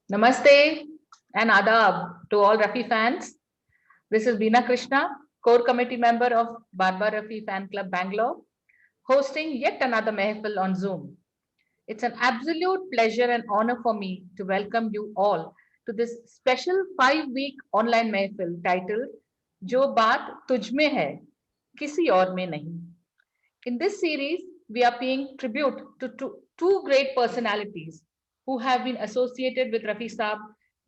Namaste and adab to all Rafi fans. This is Beena Krishna, core committee member of Barbar Rafi Fan Club Bangalore, hosting yet another mehfil on Zoom. It's an absolute pleasure and honor for me to welcome you all to this special 5-week online mehfil titled Jo Baat Tujh Mein Hai, Kisi Aur Mein Nahi. In this series, we are paying tribute to two great personalities who have been associated with Rafi Saab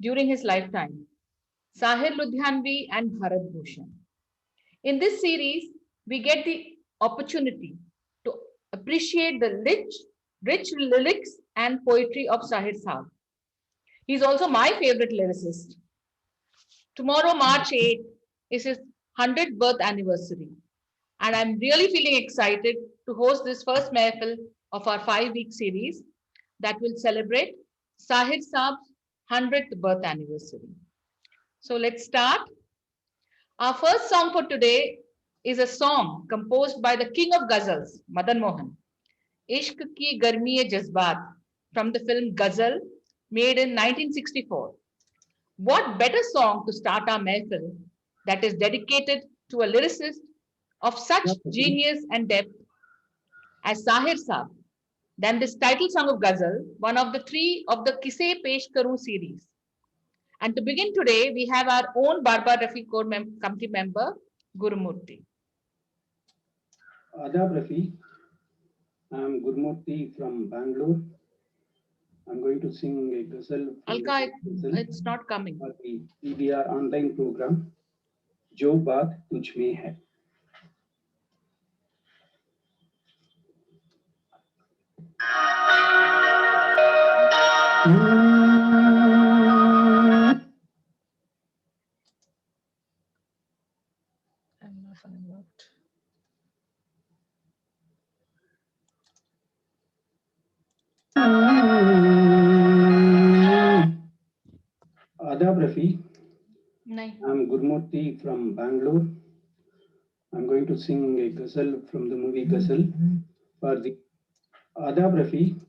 during his lifetime, Sahir Ludhianvi and Bharat Bhushan. In this series, we get the opportunity to appreciate the rich lyrics and poetry of Sahir Saab. He's also my favorite lyricist. Tomorrow, March 8th, is his 100th birth anniversary. And I'm really feeling excited to host this first mehfil of our 5-week series that will celebrate Sahir Saab's 100th birth anniversary. So let's start. Our first song for today is a song composed by the king of ghazals, Madan Mohan, Ishq Ki Garmi-e Jazbaat, from the film Ghazal, made in 1964. What better song to start our mehfil that is dedicated to a lyricist of such genius and depth as Sahir Saab than this title song of Ghazal, one of the three of the Kise Pesh Karu series. And to begin today, we have our own Barbar Rafi Core Committee member, Gurumurthy. Adab Rafi, I'm Gurmurthy from Bangalore. I'm going to sing a ghazal. Alka, it's not coming. For the PBR online program, Jo Baat Tujh Mein Hai. I'm not finding out. Adab Rafi, No. I'm Gurmurthy from Bangalore. I'm going to sing a ghazal from the movie Ghazal. For the Adab Rafi,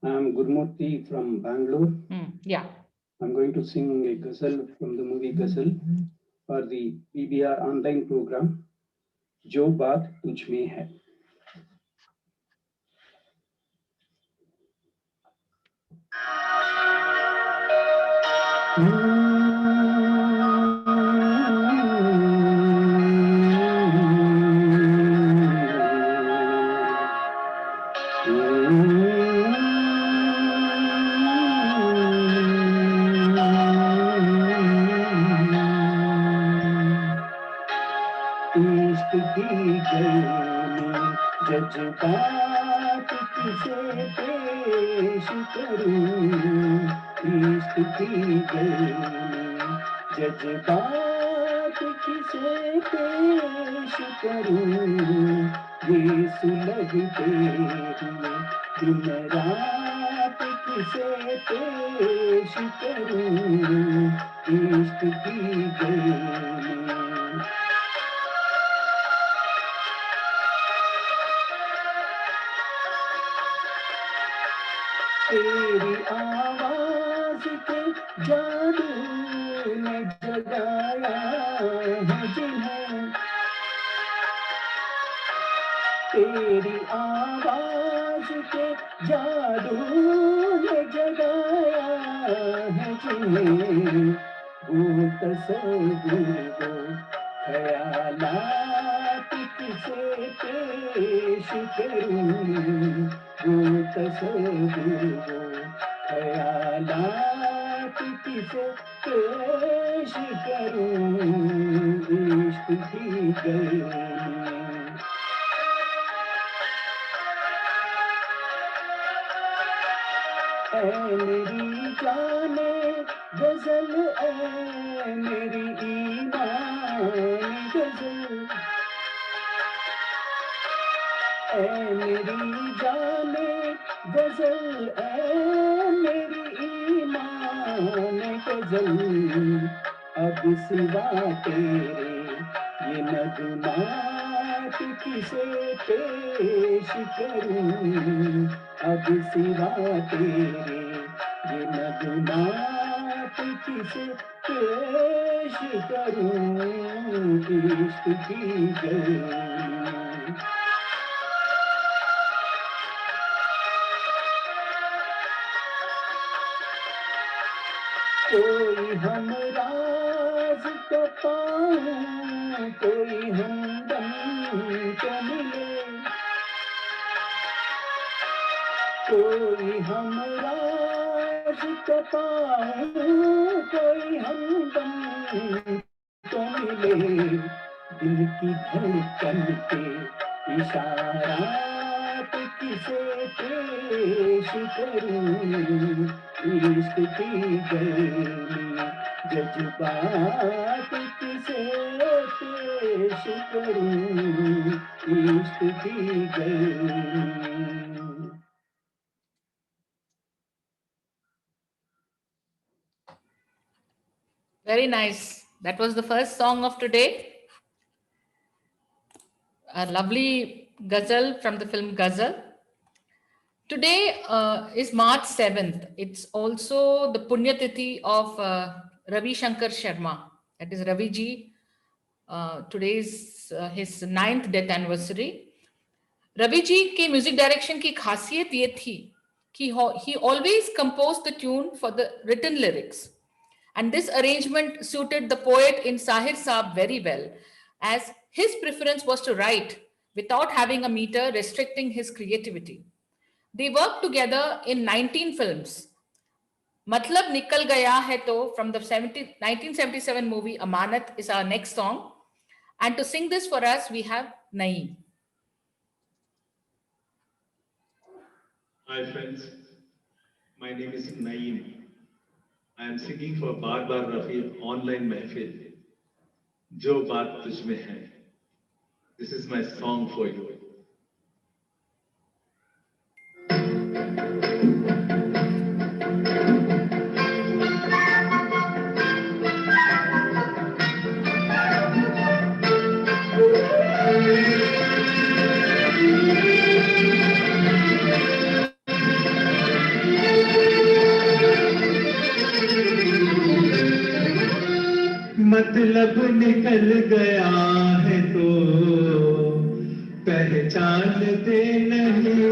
I'm Gurmurthy from Bangalore. Yeah. I'm going to sing a ghazal from the movie Ghazal for the PBR online program, Jo Baat Tujh Mein Hai. इश्क की गर्मी जज्बात किसे पेश करूं इश्क की गर्मी जज्बात किसे पेश करूं ये सुलगते हुए दिन रात किसे पेश करूं इश्क की गर्मी तेरी आवाज के जादू ने जगाया है जिन्हें तेरी आवाज के जादू ने जगाया है जिन्हें वो तस्वीर वो ख्यालात किसे पेश करूं वो तस्वीर वो ख्यालात किसे पेश करूं इश्क की गर्मी ऐ मेरी जाने गजल ऐ मेरी ईमान गजल ऐ मेरी जाने गजल ऐ मेरी ईमान गजल अब सिवा तेरे ये नगमात किसे पेश करूं, अब सिवा तेरे ये नगमात किसे पेश करूं, इश्क की गर्मी। कोई हम राज तो पाऊं, कोई हमदम तो मिले, कोई हम राज तो पाऊं, कोई हमदम तो मिले, दिल की धड़कन के इशारात किसे पेश करूं, इश्क की गर्मी जज्बात किसे पेश करूं, इश्क की गर्मी। Very nice. That was the first song of today. A lovely ghazal from the film Ghazal. Today is March 7th. It's also the Punyatithi of Ravi Shankar Sharma. That is Ravi ji. Today is his 9th death anniversary. Ravi ji के music direction की खासियत ये थी कि he always composed the tune for the written lyrics. And this arrangement suited the poet in Sahir Saab very well, as his preference was to write without having a meter restricting his creativity. They worked together in 19 films. Matlab Nikal Gaya Hai To from the 1977 movie Amanat is our next song. And to sing this for us, we have Naeem. Hi friends, my name is Naeem. I am singing for Bar Bar Rafi online Mehfil. Jo Baat Tujh Mein Hai. This is my song for you. मतलब निकल गया है तो पहचानते नहीं,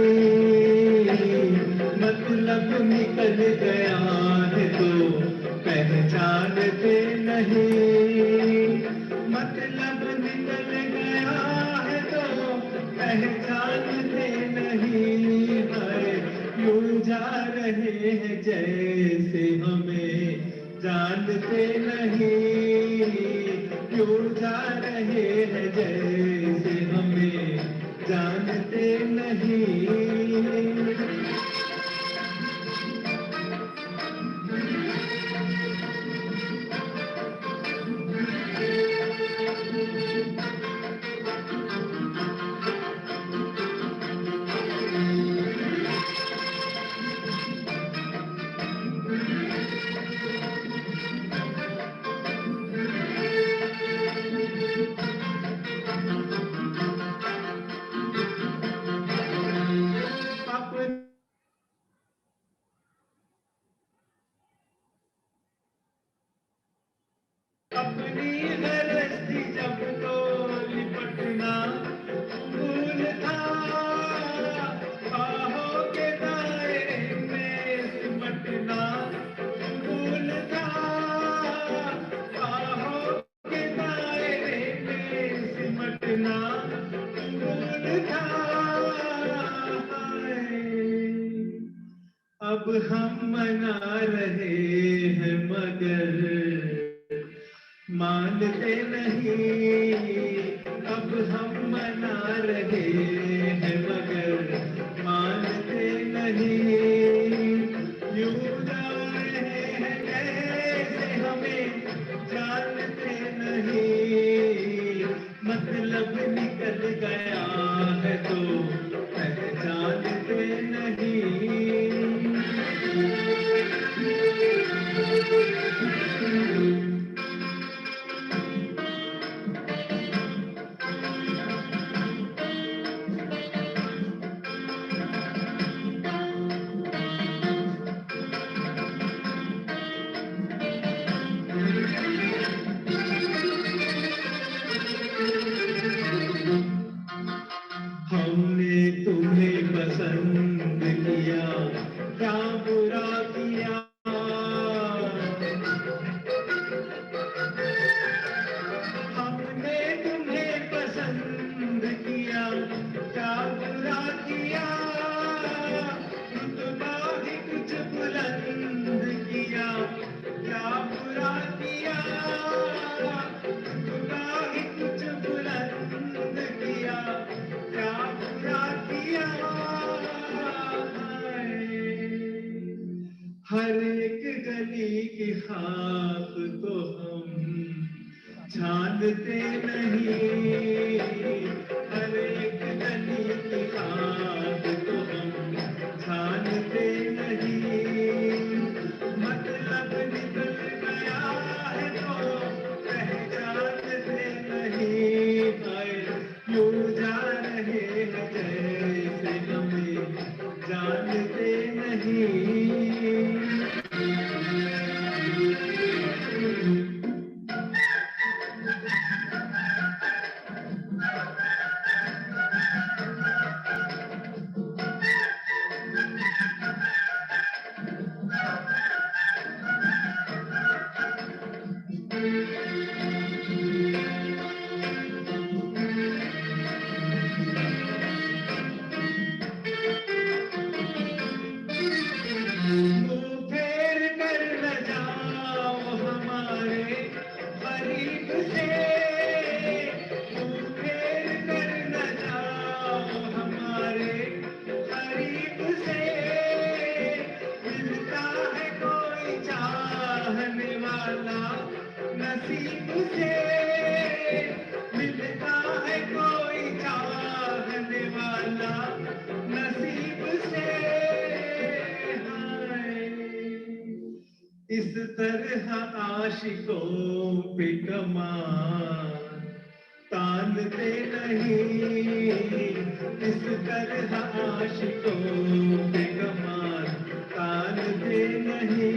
मतलब निकल गया है तो पहचानते नहीं, मतलब निकल गया है तो पहचानते नहीं, है यूं जा रहे हैं जैसे हमें जानते नहीं, क्यों जा रहे हैं जैसे हमें जानते नहीं। अपनी गरस्ती जब तो लिपटना भूल था, बाहों के दायरे में सिमटना भूल था, बाहों के दायरे में सिमटना भूल था। अब हम मना रहे हैं मगर मानते नहीं, अब हम मना रहे हैं मगर मानते नहीं, यूं जा रहे हैं कैसे हमें जानते नहीं, मतलब निकल गया है तो पहचानते नहीं। खाक तो हम छानते नहीं, हर एक गली की खाक तो हम छानते नहीं। मतलब निकल गया है तो पहचानते नहीं, हाय यूं जा रहे हैं जैसे हमें जानते नहीं। मुंह फेर कर न जाओ हमारे करीब से, मुंह फेर कर न जाओ हमारे करीब से। मिलता है कोई चाहने वाला नसीब से, मिलता है कोई चाहने वाला नसीब से। इस तरह आशिकों पे कमान तानते नहीं, इस तरह आशिकों पे कमान तानते नहीं।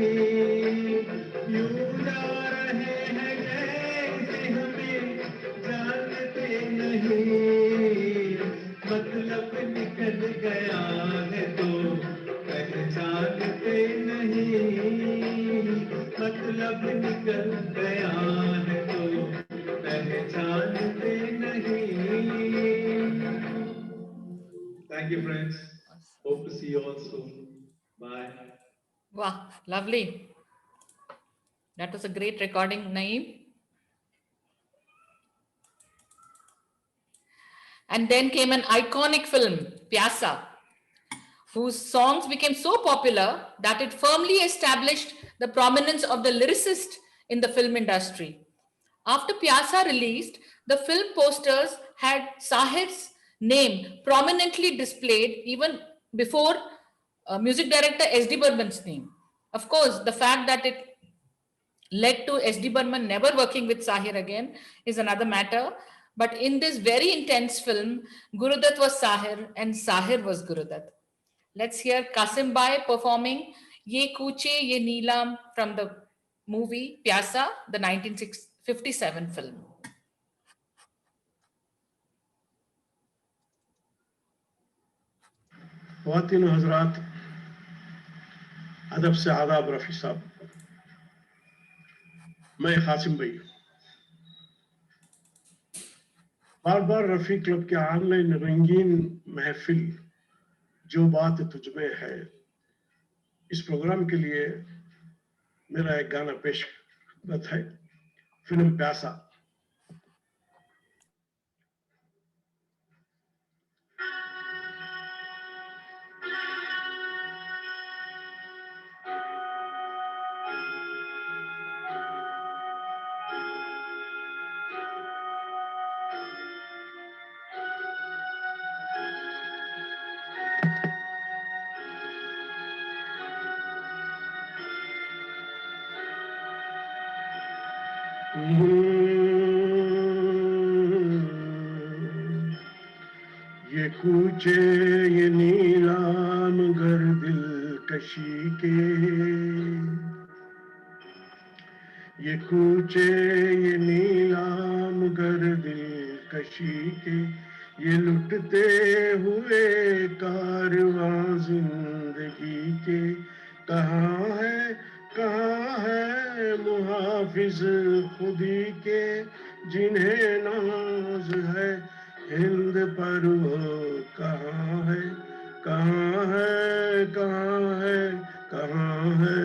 यूं जा रहे हैं जैसे हमें जानते नहीं, मतलब निकल गया है तो पहचानते नहीं, मतलब निकल गया है तो पहचानते नहीं। Thank you, friends. Hope to see you all soon. Bye. Wow, lovely. That was a great recording, Naeem. And then came an iconic film, Pyasa, whose songs became so popular that it firmly established the prominence of the lyricist in the film industry. After Pyasa released, the film posters had Sahir's name prominently displayed even before music director S.D. Burman's name. Of course, the fact that it led to S.D. Burman never working with Sahir again is another matter. But in this very intense film, Gurudutt was Sahir and Sahir was Gurudutt. Let's hear Kasim Bhai performing Ye Kuche Ye Neelam from the movie Pyasa, the 1957 film. ख्वातीन हजरात, अदब से आदाब रफ़ी साहब, मैं कासिम भाई। बार बार Rafi club के online रंगीन महफिल जो बात तुझ में है, इस प्रोग्राम के लिए मेरा एक गाना पेश है, फिल्म प्यासा। ये कूचे ये नीलाम गर दिलकशी के, ये कूचे ये नीलाम गर दिलकशी के, ये लुटते हुए कारवां जिंदगी के। कहाँ है मुहाफिज खुदी के, जिन्हें नाज है हिंद पर वो कहाँ है, कहाँ है, कहाँ है, कहाँ है।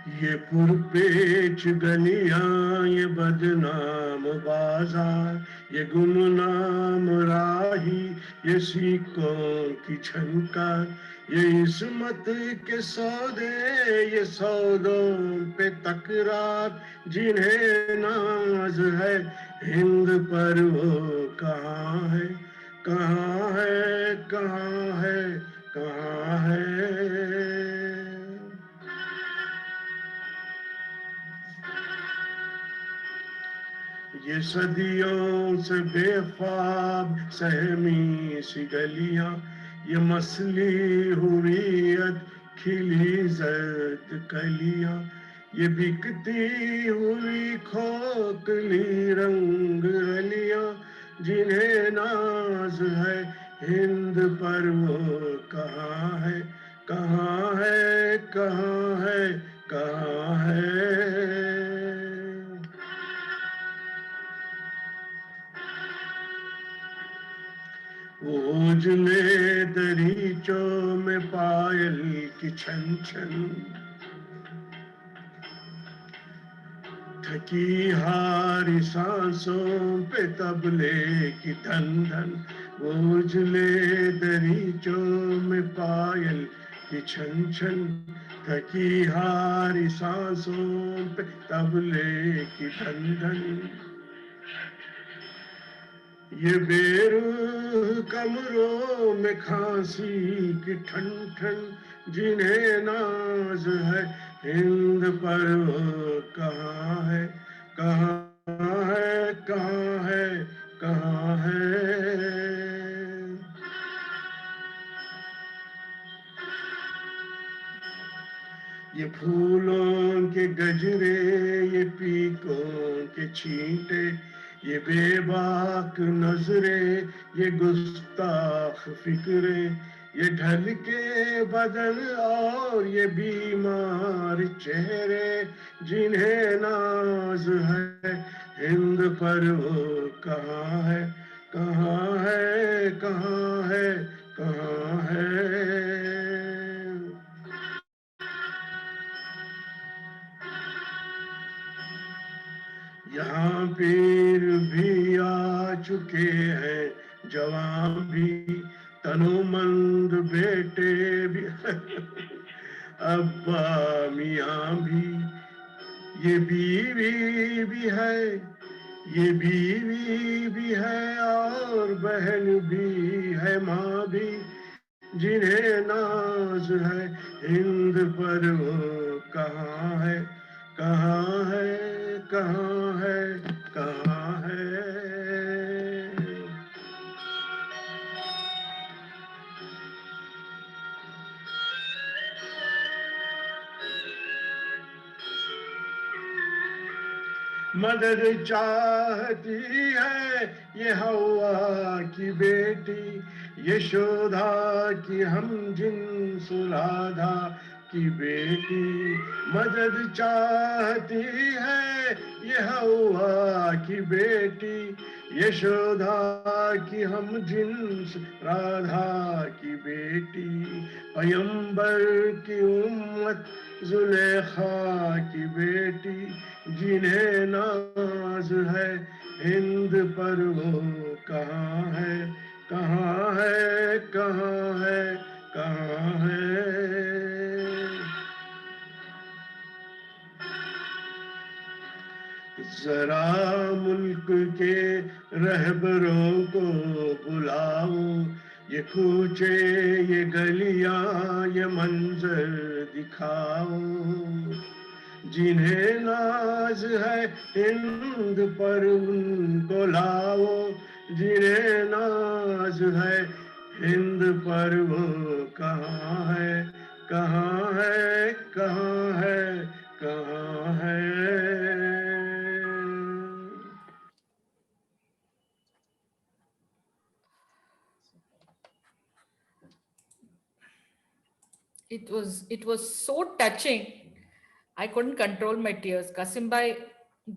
ये पुरपेच गलियां, ये बदनाम बाजार, ये गुमनाम राही, ये सिक्कों की झनकार, ये इस्मत के सौदे, ये सौदों पे तकरार, जिन्हें नाज है हिंद पर वो कहाँ है, कहाँ है, कहाँ है, कहाँ है। ये सदियों से बेख्वाब सहमी सी गलियां, ये मसली हुर्रियत खिली जर्द कलियां, ये बिकती हुई खोखली रंग रलियां, जिन्हें नाज है हिंद पर वो कहाँ है, कहाँ है, कहाँ है, कहाँ है। वो उजले दरीचों में पायल की छन छन, थकी हारी सांसों पे तबले की धन धन, वो उजले दरीचों में पायल की छन छन, थकी हारी सांसों पे तबले की धन धन। ये बेरूह कमरों में खांसी की ठन ठन, जिन्हें नाज है हिंद पर वो कहाँ है, कहाँ है, कहाँ है, कहाँ है। ये फूलों के गजरे, ये पीकों के छींटे, ये बेबाक नजरे, ये गुस्ताख फिक्रे, ये ढल के बदन और ये बीमार चेहरे, जिन्हें नाज है हिंद पर वो कहाँ है, कहाँ है, कहाँ है, कहाँ है। यहाँ पीर भी आ चुके हैं, जवान भी, तनोमंद बेटे भी, अब्बा मियाँ भी, ये बीवी भी है, ये बीवी भी है और बहन भी है, माँ भी, जिन्हें नाज है हिंद पर वो कहाँ है, कहाँ है, कहाँ है, कहाँ है। मदद चाहती है ये हवा की बेटी, यशोदा की हम जिन्स राधा की बेटी, मदद चाहती है ये हवा की बेटी, यशोदा की हम जिन्स राधा की बेटी, पैगंबर की उम्मत जुलेखा की बेटी, जिन्हें नाज है हिंद पर वो कहाँ है, कहाँ है, कहाँ है, कहाँ है। जरा मुल्क के रहबरों को बुलाओ, ये कूचे, ये गलियां, ये मंजर दिखाओ, जिन्हें नाज है हिंद पर उनको लाओ, जिन्हें नाज है हिंद पर वो कहाँ है, कहाँ है, कहाँ है, कहाँ है। It was so touching. I couldn't control my tears. Qasim भाई,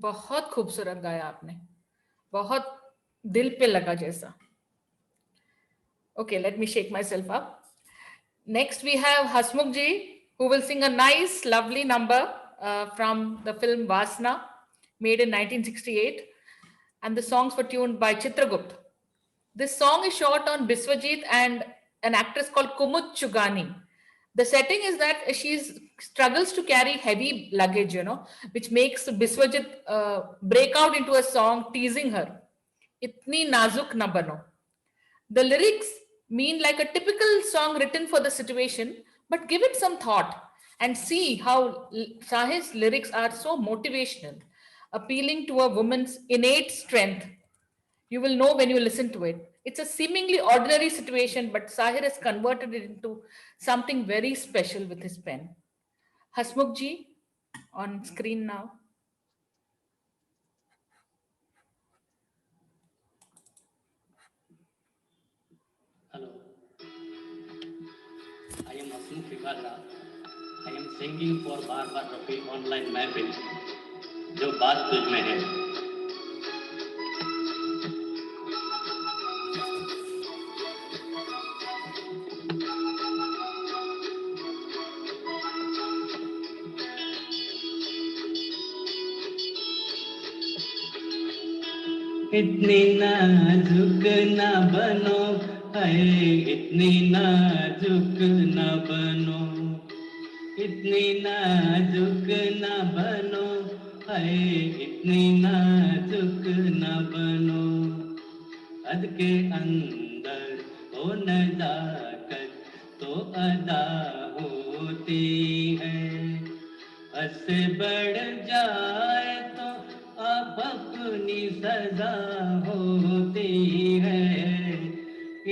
बहुत खूबसूरत गाया आपने, बहुत दिल पे लगा जैसा. Okay, let me shake myself up. Next we have Hasmukh ji, who will sing a nice, lovely number from the film Vasna, made in 1968, and the songs were tuned by Chitragupt. This song is shot on Biswajit and an actress called Kumud Chugani. The setting is that she struggles to carry heavy luggage, which makes Biswajit break out into a song teasing her. Itni nazuk na bano. The lyrics mean like a typical song written for the situation, but give it some thought and see how Sahir's lyrics are so motivational, appealing to a woman's innate strength. You will know when you listen to it. It's a seemingly ordinary situation, but Sahir has converted it into something very special with his pen. Hasmukhji on screen now. Hello, I am Hasmukh Vivala. I am singing for Bar Bar Rafi online महफिल जो बात तुझ में है. इतनी नाजुक ना बनो, इतनी नाजुक ना बनो, इतनी नाजुक ना बनो, इतनी नाजुक ना बनो. हद के अंदर हो नजाकत तो अदा होती है, हद से बढ़ जाए तो आप अपनी सजा होती है.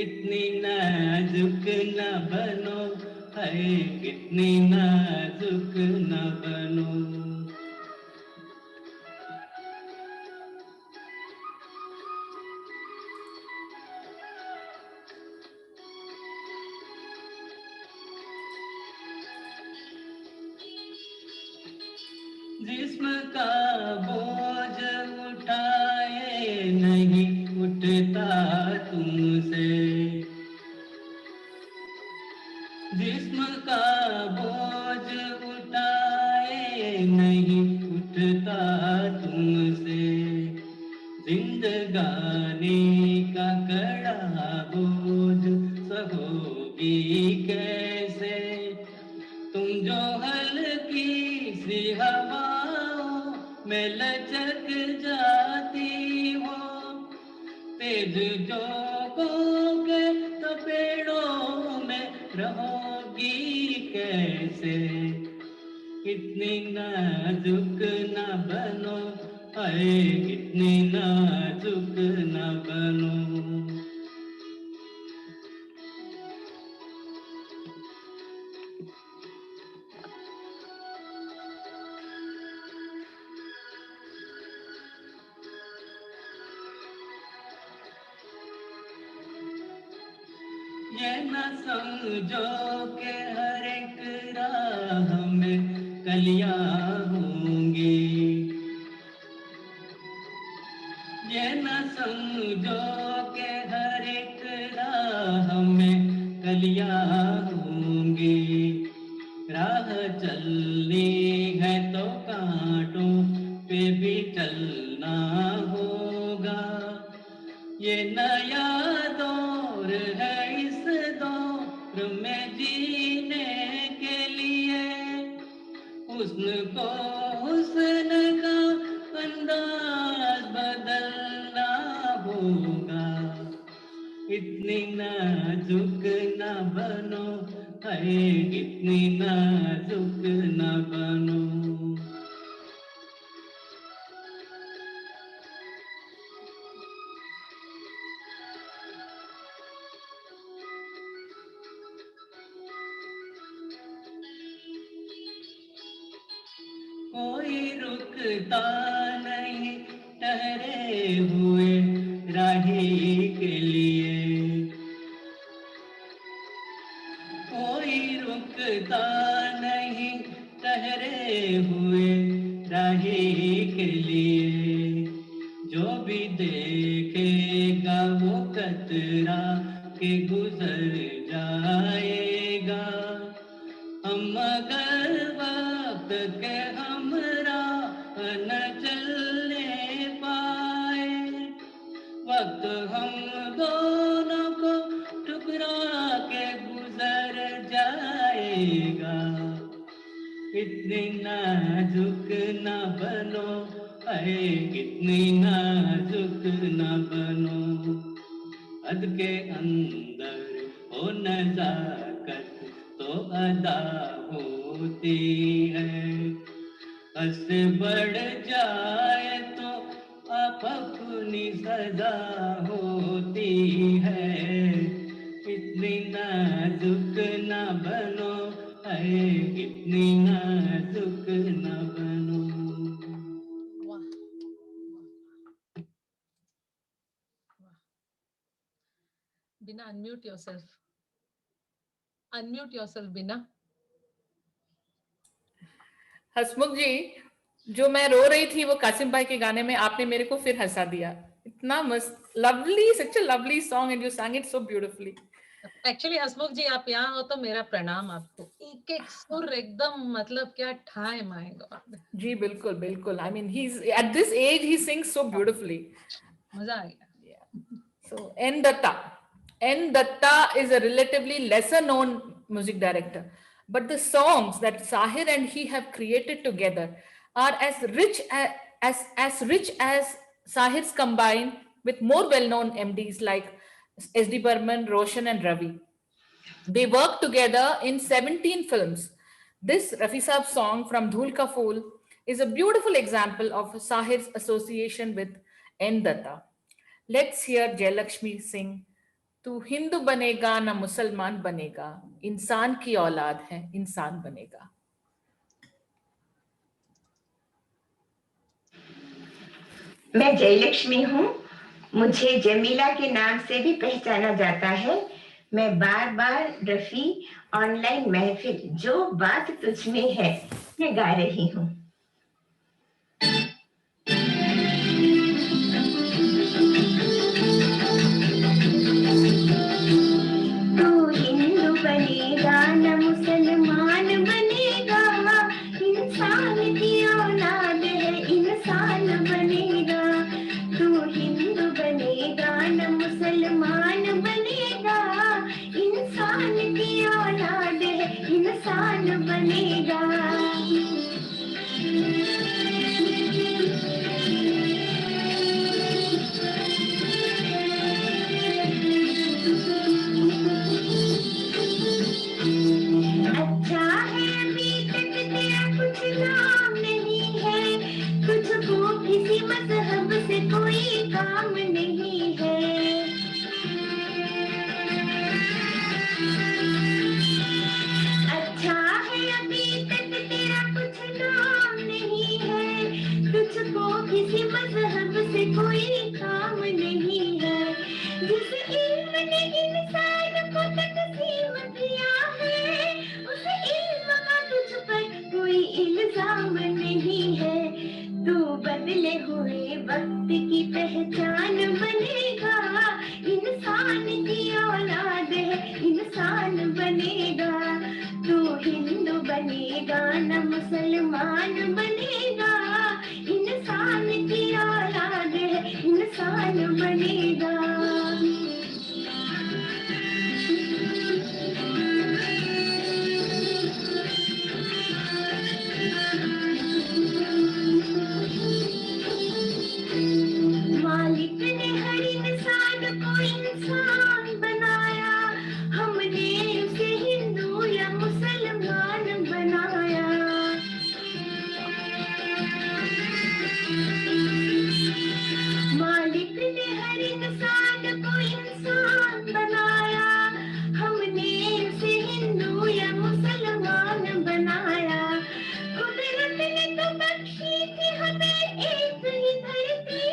इतनी नाजुक न बनो, इतनी नाजुक न बनो. जिस्म का बोझ उठाए नहीं उठता तुमसे, जिस्म का बोझ उठाए नहीं उठता तुमसे. जिंदगानी का कड़ा बोझ सहोगी कैसे, तुम जो हल्की सी हवाओं में लचक जाती हो, तेज जोगों के तपेड़ों में रहोगी कैसे. इतनी नाजुक न बनो, इतनी नाजुक न बनो. ये न समझो के हर एक राह में कलियां होंगी, ये न समझो के हर एक राह में कलियां होंगी. राह चलनी है तो कांटों पे भी चलना होगा. ये नया दौर है, इस दौर में जीने के लिए हुस्न को हुस्न का अंदाज बदलना होगा. इतनी नाजुक न बनो, इतनी नाजुक न बनो. कोई रुकता नहीं ठहरे हुए राही के लिए, कोई रुकता नहीं ठहरे हुए राही के लिए. जो भी देखेगा वो कतरा के गुजर जाएगा. हम अगर वक्त के हम नाजुक न बनो, अरे इतनी नाजुक न बनो। हद के अंदर हो नजाकत तो अदा होती है, हंस बढ़ जाए तो आप अपनी सजा होती है। इतनी नाजुक न बनो, अरे इतनी नाजुक न बनो। बिना unmute yourself. Unmute yourself, बिना। हसमुख जी, जो मैं रो रही थी वो कासिम भाई के गाने में आपने मेरे को फिर हंसा दिया। इतना मस्त, lovely, such a lovely song and you sang it so beautifully. Actually Hasmukh ji आप यहाँ हो तो मेरा प्रणाम आपको। एक एक सुर एकदम मतलब क्या ठाए, माय गॉड। जी बिल्कुल बिल्कुल, I mean he is at this age he sings so beautifully, मजा आ गया। So N. Datta. N. Datta is a relatively lesser known music director, but the songs that Sahir and he have created together are as rich as Sahir's combined with more well-known MDs like S.D. Burman, Roshan and Ravi. They worked together in 17 films. This Rafi Saab song from Dhool Ka Phool is a beautiful example of Sahir's association with N. Datta. Let's hear Jayalakshmi sing, तू हिंदू बनेगा ना मुसलमान बनेगा, इंसान की औलाद है इंसान बनेगा। मैं जयलक्ष्मी हूँ, मुझे जमीला के नाम से भी पहचाना जाता है। मैं बार बार रफी ऑनलाइन महफिल जो बात तुझ में है मैं गा रही हूँ। तू हिंदू बनेगा न मुसलमान बनेगा, इंसान की औलाद है इंसान बनेगा। तू हिंदू बनेगा न मुसलमान बनेगा, इंसान की औलाद है इंसान बनेगा। अच्छा है अभी तक तेरा कुछ नाम नहीं है, तुझको किसी मजहब से कोई काम नहीं है। अच्छा है अभी तक तेरा कुछ नाम नहीं है, तुझको किसी मजहब से कोई काम नहीं है। जिस इल्म ने इंसान को तकसीम किया है, उस इल्म का तुझ पर कोई इल्जाम नहीं है। तू बदले हुए वक्त की पहचान बनेगा, इंसान की औलाद है इंसान बनेगा। तू हिंदू बनेगा न मुसलमान बनेगा, इंसान की औलाद है इंसान बनेगा। मालिक ने हर इंसान को इंसान बनाया, हमने उसे हिंदू या मुसलमान बनाया। मालिक ने हर इंसान को इंसान बनाया, हमने उसे हिंदू या मुसलमान बनाया। कुदरत ने तो बख्शी थी हमें एक ही धरती,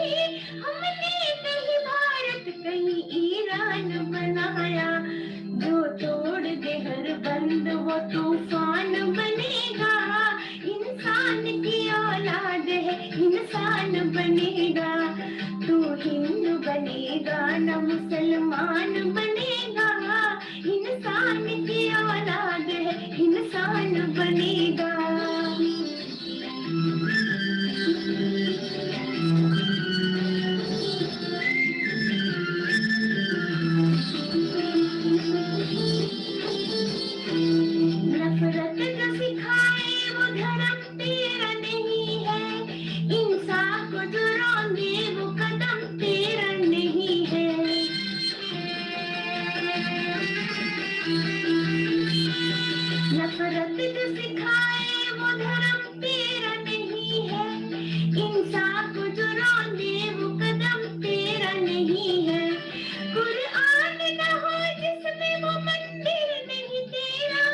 हमने कहीं भारत कहीं ईरान बनाया। जो तोड़ दे हर बंद वो तूफान बनेगा, इंसान की औलाद है इंसान बनेगा। तू हिंदू बनेगा न मुसलमान बनेगा, इंसान की औलाद है इंसान बनेगा। नफरत न सिखाए वो धर्म तेरा मूसा को जो रौंदे वो कदम तेरा नहीं है। कुरान न हो जिसमें वो मंदिर नहीं तेरा,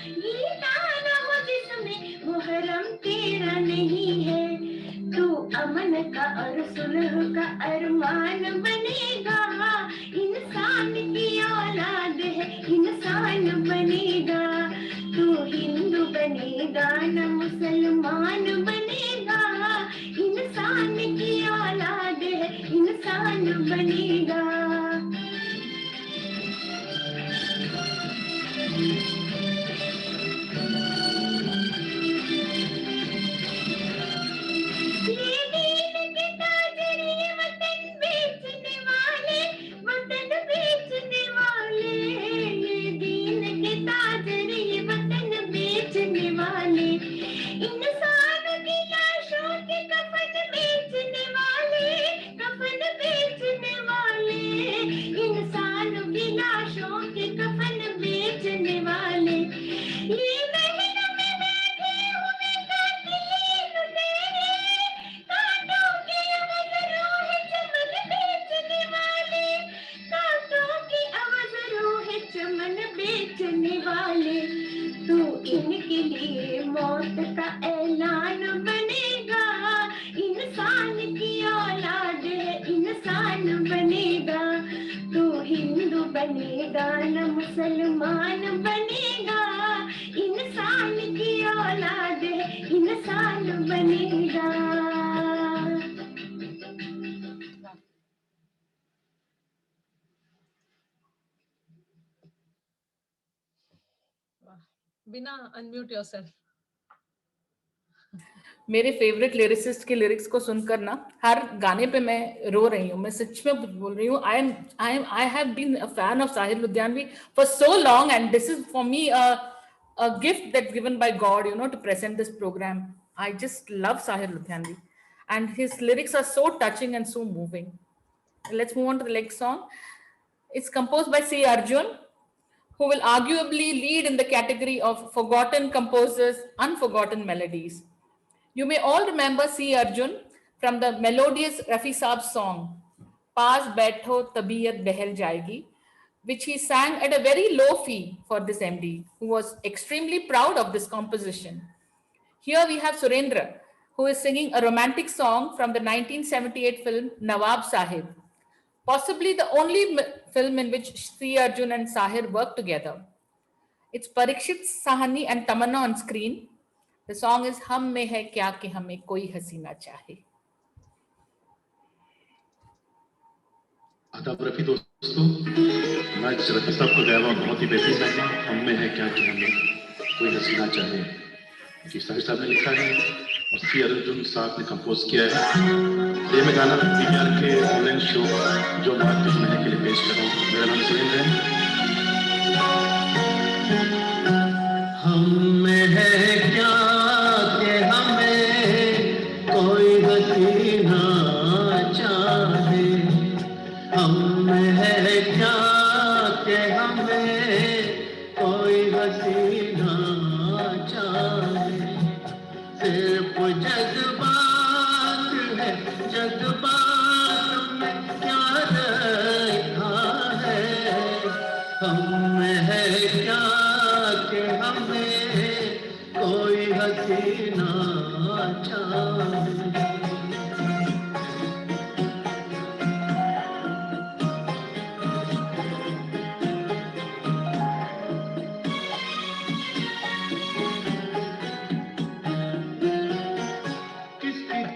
गीता न हो जिसमें वो हरम तेरा नहीं है। तू अमन का और सुलह का अरमान बनेगा, इंसान की औलाद है इंसान बनेगा। तू हिंदू बनेगा न मुसलमान बनेगा, इंसान की औलाद है इंसान बनेगा। ये दीन के ताजर ये वतन बेचने वाले, वतन बेचने वाले। ये दीन के ताजर ये वतन बेचने वाले, इंसान की लाशों के कफन बेचने वाले, कफन बेचने वाले। इंसान की लाशों के कफन बेचने वाले। ये महल में बैठे हुए कातिल लुटेरे, कांटों के अवसरों है चमन बेचने वाले, कांटों के अवसरों है चमन बेचने वाले। तू इनके लिए मौत का ऐलान बनेगा, इंसान की औलाद है इंसान बनेगा। तू हिंदू बनेगा न मुसलमान बनेगा, इंसान की औलाद है इंसान बनेगा। बिना अनम्यूट योरसेल्फ। मेरे फेवरेट लिरिसिस्ट के लिरिक्स को सुनकर ना हर गाने पे मैं रो रही हूँ, मैं सच में बोल रही हूँ। I have been a fan of Sahir Ludhianvi for so long, and this is for me a gift that's given by God, you know, to present this program. I just love Sahir Ludhianvi, and his lyrics are so touching and so moving. Let's move on to the next song. It's composed by C. Arjun, who will arguably lead in the category of forgotten composers, unforgotten melodies. You may all remember C. Arjun from the melodious Rafi Saab song, Paas Baitho Tabiyat Behel Jayegi, which he sang at a very low fee for this MD, who was extremely proud of this composition. Here we have Surendra, who is singing a romantic song from the 1978 film Nawab Sahib, possibly the only film in which C. Arjun and Sahir worked together. It's Parikshit Sahani and Tamanna on screen. The song is Hum Mein Hai Kya Ki Hame Koi Hasina Chahe. आदाब रफी दोस्तों, मैं रफी साहब को गाया हुआ बहुत ही बेहतरीन गाना हम में है क्या कि हमें कोई हसीना चाहे, कि साहिर साहब ने लिखा है और सी अर्जुन साहब ने कंपोज किया है। ये मैं गाना पीवीआर के ऑनलाइन शो जो बात तुझमें है के लिए पेश कर रहा हूँ। मेरा नाम सुरेंद्र है। हम में है क्या कि हमें कोई हसीना चाहे, हम है क्या कि हमें कोई हसीना चाहे। सिर्फ जज्बात है, जज्बात में क्या रखा है। हम है क्या कि हमें कोई हसीना चाहे।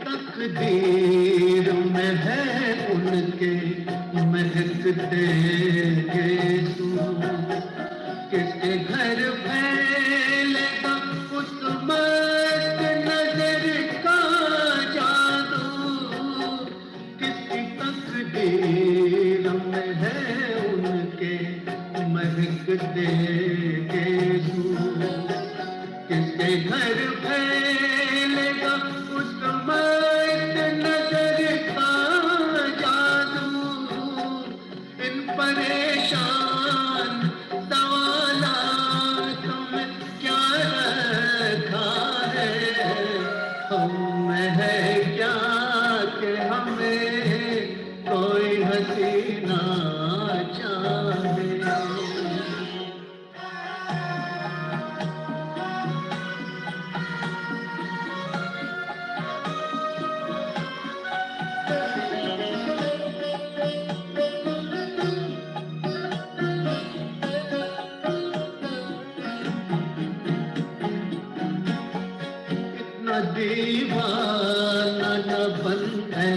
तकदीर में है उनके महकते गेसू, किसके घर फैलेगा उस मस्त नजर का जादू। किसकी तकदीर में है उनके महकते गेसू, किसके घर फैलेगा उस मस्त नजर का जादू। इन परेशान सवालात में क्या रखा है। हम है क्या हमें कोई हसीना चाहे। दीवाना न बन है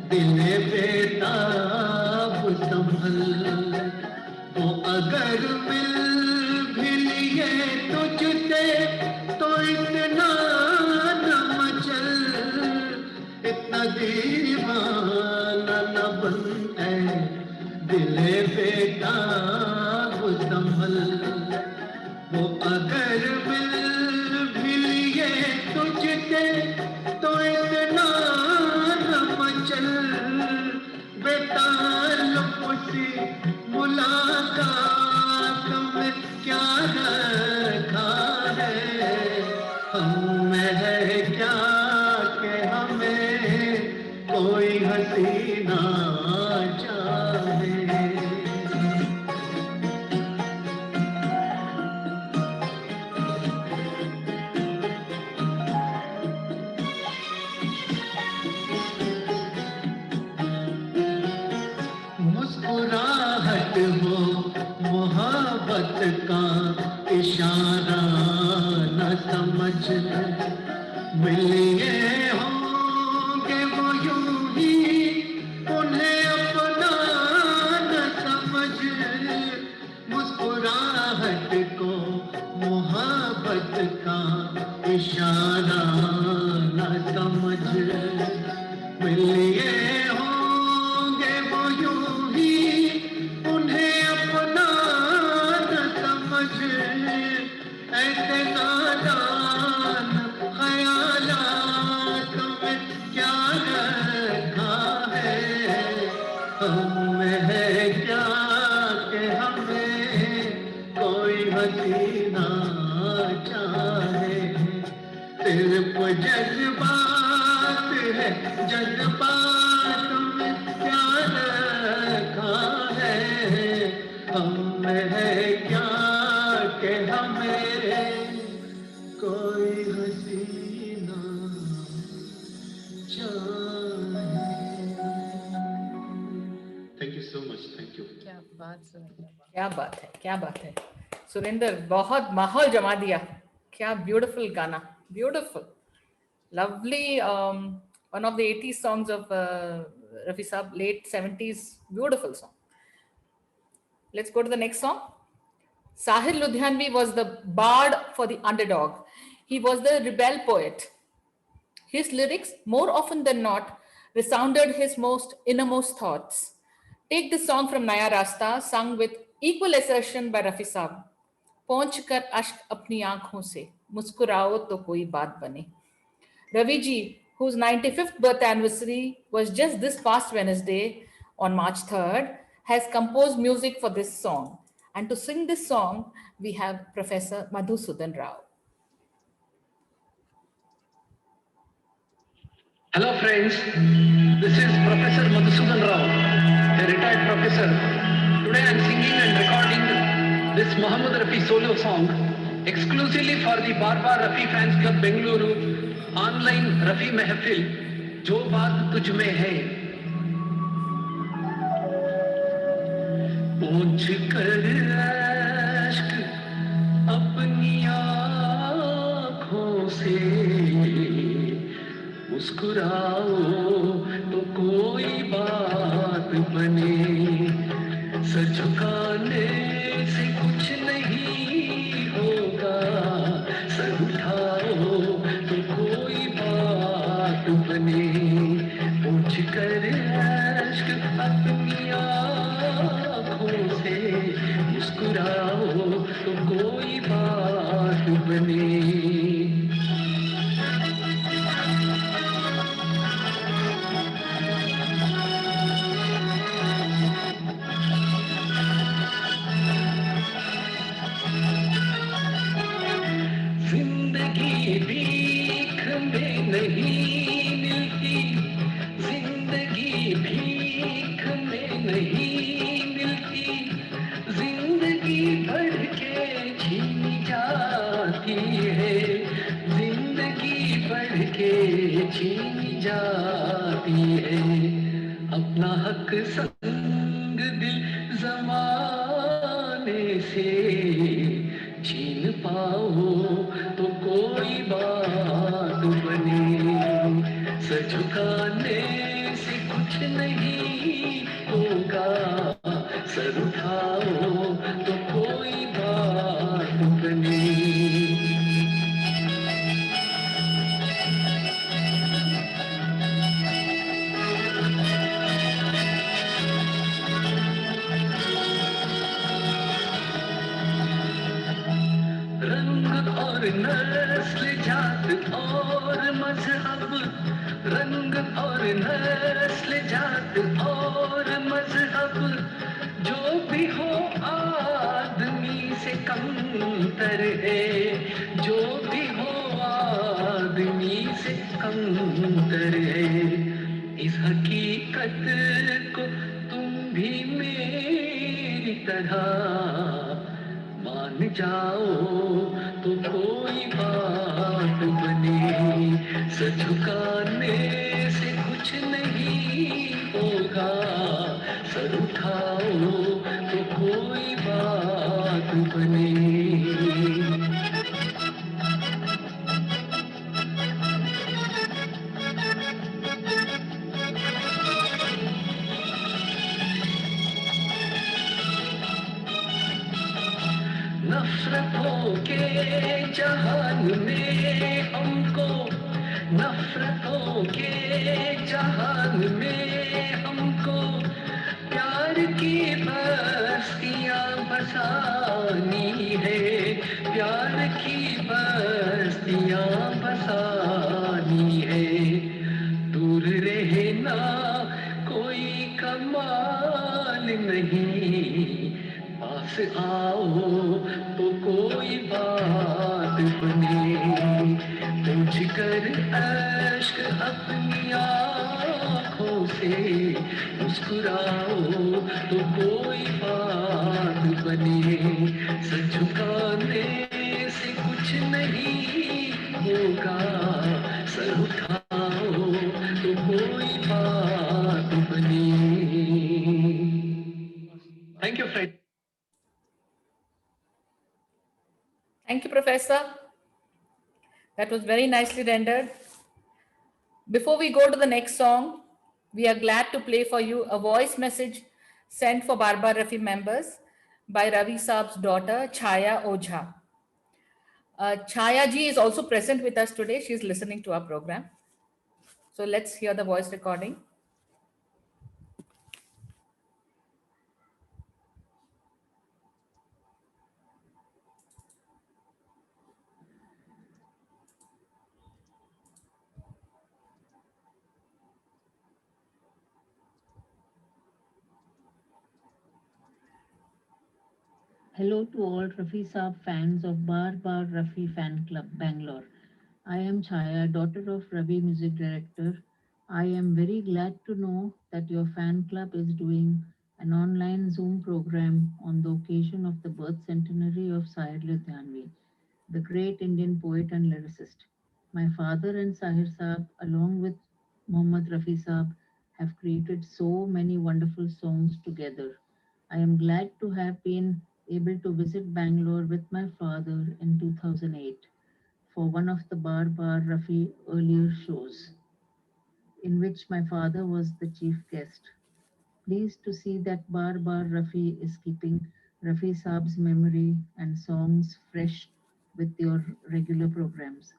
दिल बेताब संभल, वो अगर मिल भी लिए तुझसे तो इतना न मचल। इतना दीवाना न बन है दिल बेताब संभल, वो अगर मिल भी लिए तुझसे तो इतना न मचल। बेताल्लुक सी मुलाकात में क्या रखा है, हमें है क्या कि हमें कोई हसीना चाहे। मुस्कुराहट हो मोहब्बत का इशारा न समझ, मिलिए होंगे वो यूं ही उन्हें अपना न समझ। मुस्कुराहट को मोहब्बत का इशारा न समझ, मिलिए होंगे वो यूं ही उन्हें अपना न समझ। ऐसे नादान ख्यालात में क्या रखा है, हमें है क्या कि हमें कोई हसीना चाहे। सिर्फ जज्बात है, जज्बात में क्या रखा है, हमें है क्या कि हमें कोई हसीना चाहे। Thank you so much, thank you. क्या बात सुरेंद्र, क्या बात है, क्या बात है सुरेंद्र, बहुत माहौल जमा दिया। क्या ब्यूटीफुल गाना, beautiful, lovely. One of the 80s songs of Rafi Saab, late 70s, beautiful song. Let's go to the next song. Sahir Ludhianvi was the bard for the underdog. He was the rebel poet. His lyrics, more often than not, resounded his most innermost thoughts. Take this song from Naya Rasta, sung with equal assertion by Rafi Saab. पहुंच कर अश्क अपनी आंखों से, मुस्कुराओ तो कोई बात बने. Ravi ji, whose 95th birth anniversary was just this past Wednesday on March 3rd, has composed music for this song. And to sing this song, we have Professor Madhusudan Rao. Hello friends, this is Professor Madhusudan Rao, a retired professor. Today I am singing and recording this Mohammad Rafi solo song exclusively for the Barbar Rafi Fans Club Bengaluru online Rafi Mehfil, जो बात तुझ में है. पूछ कर अश्क अपनी आँखों से, मुस्कुराओ तो कोई बात बने. सर झुकाने से कुछ नहीं होगा, सर उठाओ तो कोई बात बने. पूछ कर अश्क अपनी आँखों से, मुस्कुराओ तो कोई बात बने. जिंदगी भीख में नहीं मिलती, छीन जाती है। अपना हक संग दिल जमाने से छीन पाओ तो कोई बात बने। सर झुकाने से कुछ नहीं होगा, सर उठाओ तो कोई बात बने। रंग और नस्ल, जात और मजहब, रंग और नस्ल, जात और मजहब, जो भी हो आदमी से कमतर है, जो भी हो आदमी से कमतर है। इस हकीकत को तुम भी मेरी तरह मान जाओ तो कोई बात बने। सर झुकाने से कुछ नहीं होगा, सर उठाओ तो कोई बात बने। नफरतों के जहान में हमको, नफरतों के जहान में हमको प्यार की बस्तियां बसानी है, प्यार की बस्तियां बसानी है। दूर रहना कोई कमाल नहीं, पास आओ तो कोई बात बने। पूछ कर अश्क अपनी आँखों से मुस्कुराओ तो कोई बात बने। सर झुकाने से कुछ नहीं होगा, सर उठाओ तो कोई बात बने। Thank you friend. Thank you, Professor. That was very nicely rendered. Before we go to the next song, we are glad to play for you a voice message sent for Barbar Rafi members by Ravi Saab's daughter, Chaya Ojha. Chaya ji is also present with us today. She is listening to our program. So let's hear the voice recording. Hello to all Rafi Saab fans of Barbar Rafi Fan Club, Bangalore. I am Chaya, daughter of Ravi, music director. I am very glad to know that your fan club is doing an online Zoom program on the occasion of the birth centenary of Sahir Ludhianvi, the great Indian poet and lyricist. My father and Sahir Saab, along with Mohammad Rafi Saab, have created so many wonderful songs together. I am glad to have been able to visit Bangalore with my father in 2008 for one of the Barbar Rafi earlier shows, in which my father was the chief guest. Pleased to see that Barbar Rafi is keeping Rafi Saab's memory and songs fresh with your regular programs.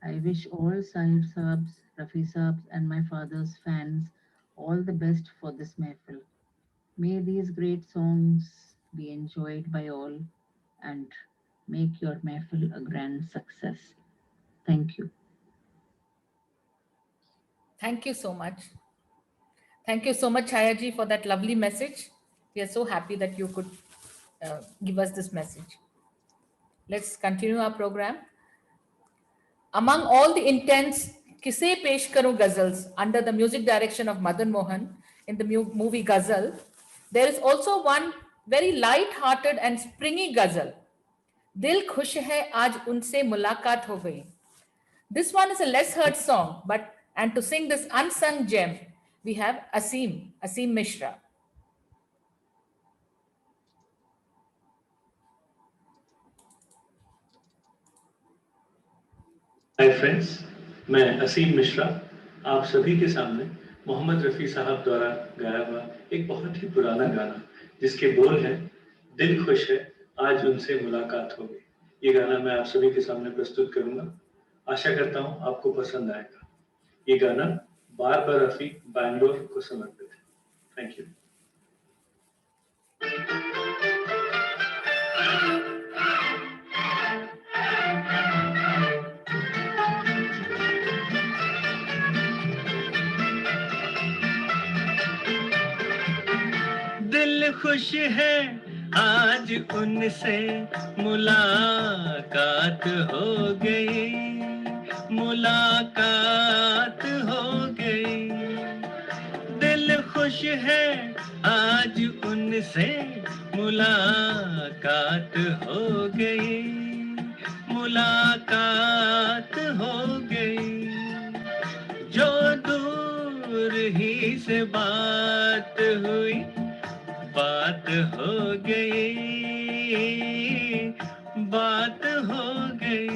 I wish all Sahir Saab's, Rafi Saab's and my father's fans all the best for this mehfil. May these great songs be enjoyed by all and make your mehfil a grand success. Thank you. Thank you so much. Thank you so much, Chaya ji, for that lovely message. We are so happy that you could give us this message. Let's continue our program. Among all the intense Kise Pesh Karu ghazals under the music direction of Madan Mohan in the movie Ghazal, there is also one very light-hearted and springy ghazal, Dil Khush Hai Aaj Unse Mulaqat Ho Gayi. This one is a less heard song, but And to sing this unsung gem, we have Asim Mishra. Hi friends, मैं असीम मिश्रा आप सभी के सामने मोहम्मद रफ़ी साहब द्वारा गाया हुआ एक बहुत ही पुराना गाना जिसके बोल हैं दिल खुश है आज उनसे मुलाकात हो गई। ये गाना मैं आप सभी के सामने प्रस्तुत करूंगा। आशा करता हूं आपको पसंद आएगा। ये गाना बारबार रफ़ी बैंगलोर को समर्पित है। Thank you. दिल खुश है आज उनसे मुलाकात हो गई, मुलाकात हो गई। दिल खुश है आज उनसे मुलाकात हो गई, मुलाकात हो गई। जो दूर ही से बात हुई, बात हो गई, बात हो गई।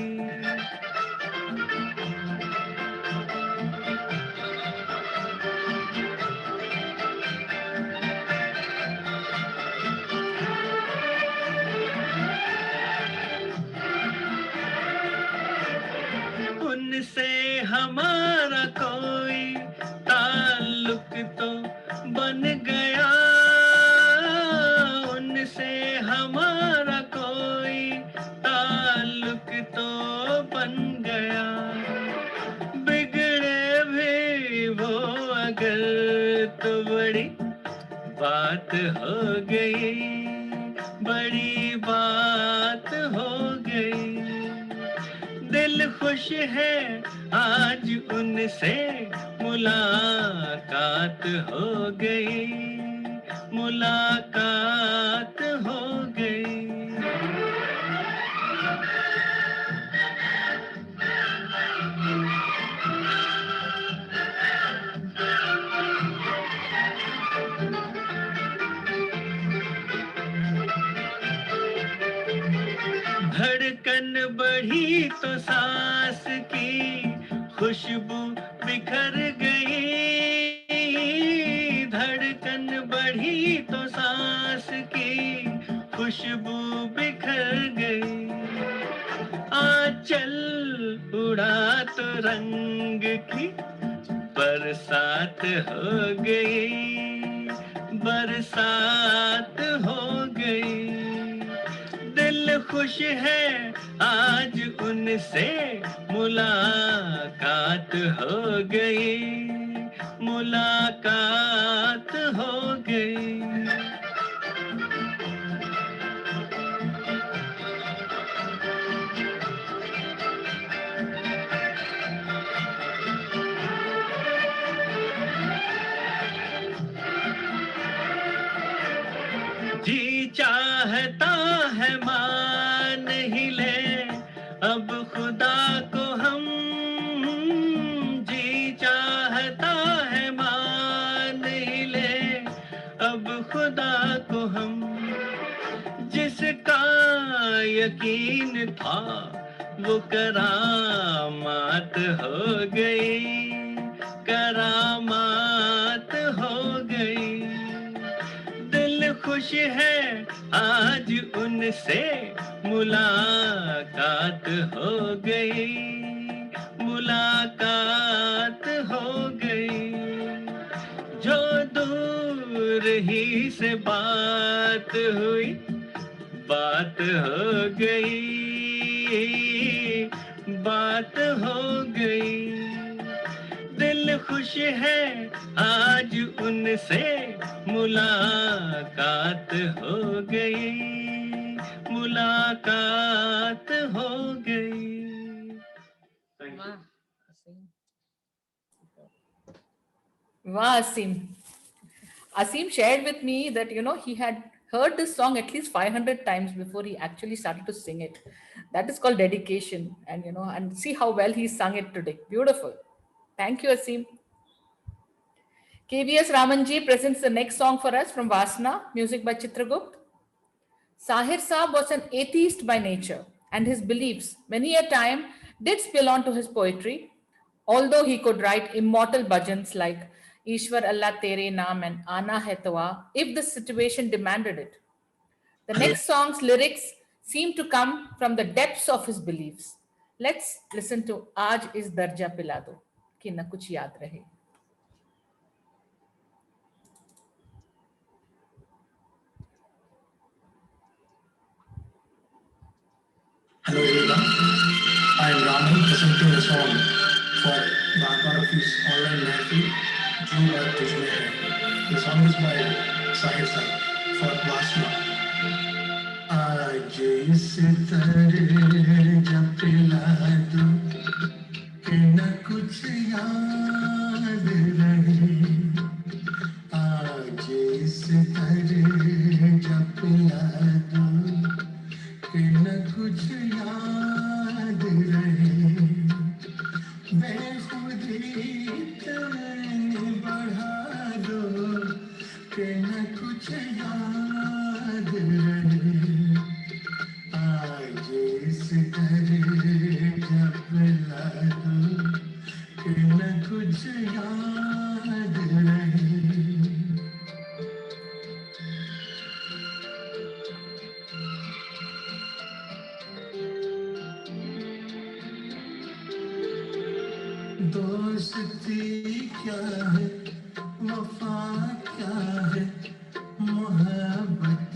उनसे हमारा कोई ताल्लुक तो बन गया, उनसे हमारा कोई ताल्लुक तो बन गया। बिगड़े भी वो अगर तो बड़ी बात हो गई, बड़ी बात हो गई। दिल खुश है आज उनसे मुलाकात हो गई, मुलाकात हो गई। धड़कन बढ़ी तो सांस की खुशबू बिखर गई, धड़कन बढ़ी तो सांस की खुशबू बिखर गई। आंचल उड़ा तो रंग की बरसात हो गई, बरसात हो गई। दिल खुश है आज उनसे मुलाकात हो गई, मुलाकात हो गई। जी चाहता है मान ही ले अब खुदा को हम, जी चाहता है मान ही ले अब खुदा को हम। जिसका यकीन था वो करामात हो गई, करामात हो गई। दिल खुश है आज उनसे मुलाकात हो गई, मुलाकात हो गई। जो दूर ही से बात हुई, बात हो गई, बात हो गई। दिल खुश है आज उनसे मुलाकात हो गई, मुलाकात हो गई। Wow, Asim. Asim shared with me that, he had heard this song at least 500 times before he actually started to sing it. That is called dedication. And, and see how well he sung it today. Beautiful. Thank you, Asim. KVS Ramanji presents the next song for us from Vasna, music by Chitragupt. Sahir Saab was an atheist by nature, and his beliefs many a time did spill onto his poetry, although he could write immortal bhajans like Ishwar Allah Tere Naam and Ana Hai Toa if the situation demanded it. The next song's lyrics seem to come from the depths of his beliefs. Let's listen to Aaj Is Darja Pila Do, कि न कुछ याद रहे. Hello everyone, I am Ranu presenting a song for Barbar Rafi's online mahfil, Jo Baat Tujhme Hai. The song is by Sahir Saab for Vasna. आज इस तरह पिला दो कि न कुछ याद रहे. आज इस तरह पिला दो कि न कुछ याद रहे. बेखुदी इतनी बढ़ा दो कि न कुछ याद रहे. आज इस तरह पिला दो कि न कुछ याद रहे. दोस्ती क्या है, वफा क्या है, मोहब्बत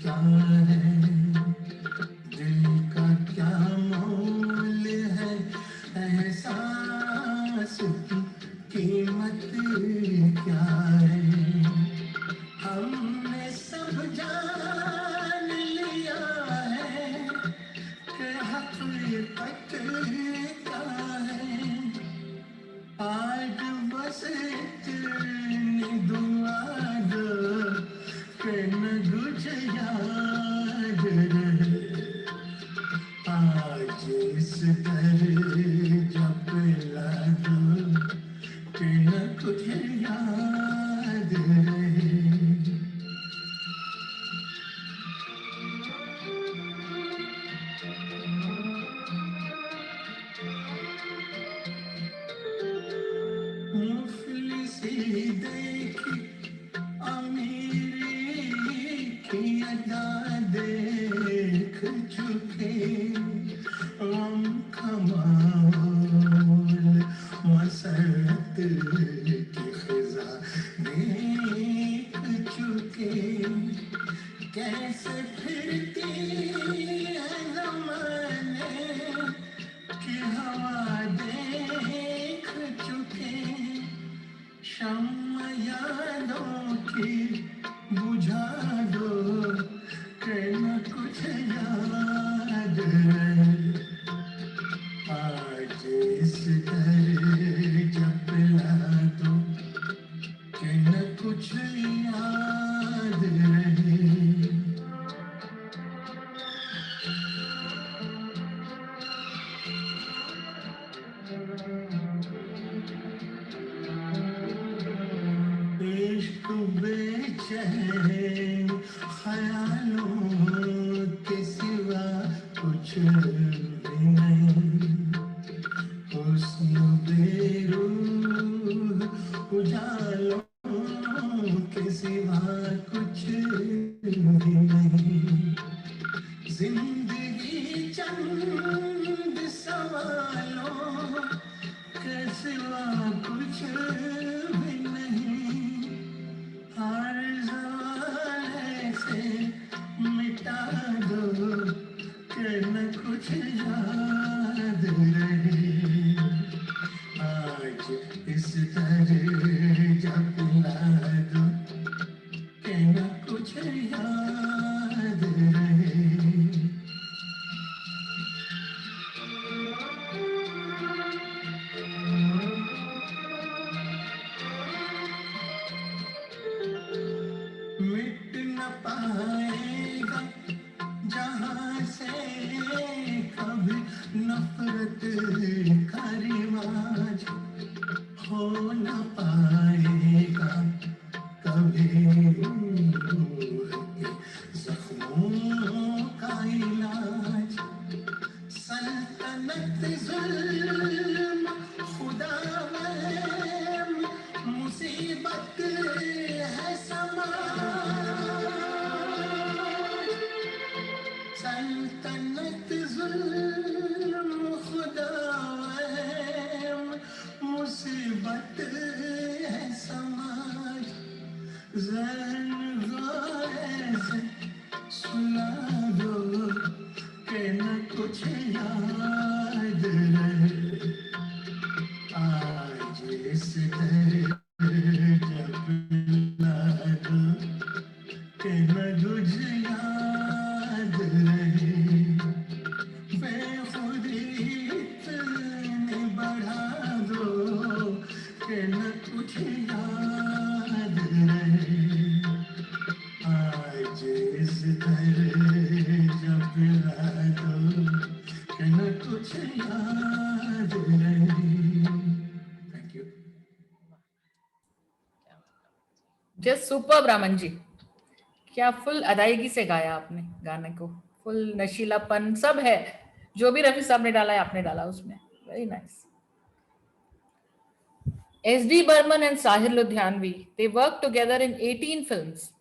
क्या है, दिल का क्या मोल है, एहसास की कीमत क्या है. हमने सब जान लिया है कि हकीकत क्या है. आज बस इतनी दुआ दो कि न कुछ याद रहे. आज इस तरह पिला दो कि न कुछ याद रहे. मुफलिसी देखी अमीरी की अदा देख चुके. हम कमाल मसरत की खिजा देख चुके. कैसे फिरती है ज़माने की हवा देख चुके. शम्म यादों की बुझा दो कि न कुछ याद रहे. आज इस तरह पिला दो कि न कुछ याद रहे. इश्क बेचैन ख्यालों के सिवा कुछ भी नहीं. हुस्न बेरूह उजालों के सिवा कुछ भी नहीं. जिंदगी चंद सवालों के सिवा कुछ भी नहीं. हर ज़माने से मिटा दो कि न कुछ याद रहे. आज इस तरह पिला दो कि न कुछ याद रहे. मिट न पाएगा जहाँ से कभी नफरत का रिवाज. न पाएगा कभी रूह के जख्मों का इलाज। सल्तनत जुल्म खुदा वहम मुसीबत है समाज। सल्तनत जुल्म खुदा वहम मुसीबत है समाज। ज़हन ग़ाज़े सुला दो के न कुछ याद रहे। आज इस दर्द जब ला दो के न तुझ याद रहे। बेखुदी इतनी बढ़ा दो के न कुछ याद रहे। आज इस दर्द जब ला दो के न कुछ याद रहे। Thank you. Just super Raman ji, क्या फुल अदायगी से गाया आपने गाने को, फुल नशीलापन सब है, जो भी रफी साहब ने डाला है आपने डाला उसमें, very nice. S.D. Burman and Sahir Ludhianvi, they worked together in 18 films,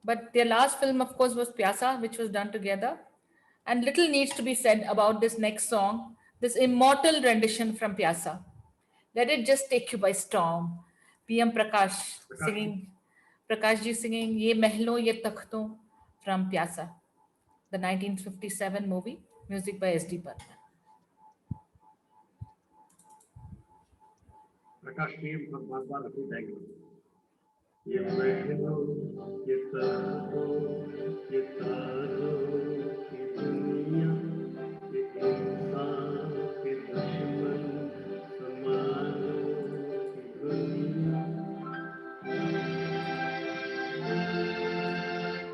but their last film of course was Pyasa, which was done together, and little needs to be said about this next song, this immortal rendition from Pyasa. Let it just take you by storm. PM Prakash singing, Prakash ji singing Ye Mehlon Ye Takhton from Pyasa, the 1957 movie, music by S.D. Burman. Prakash team from Barbar Rafi Bangalore. ये महलों ये तख्तों ये तारों की दुनिया, ये इंसान के दुश्मन समानों की दुनिया।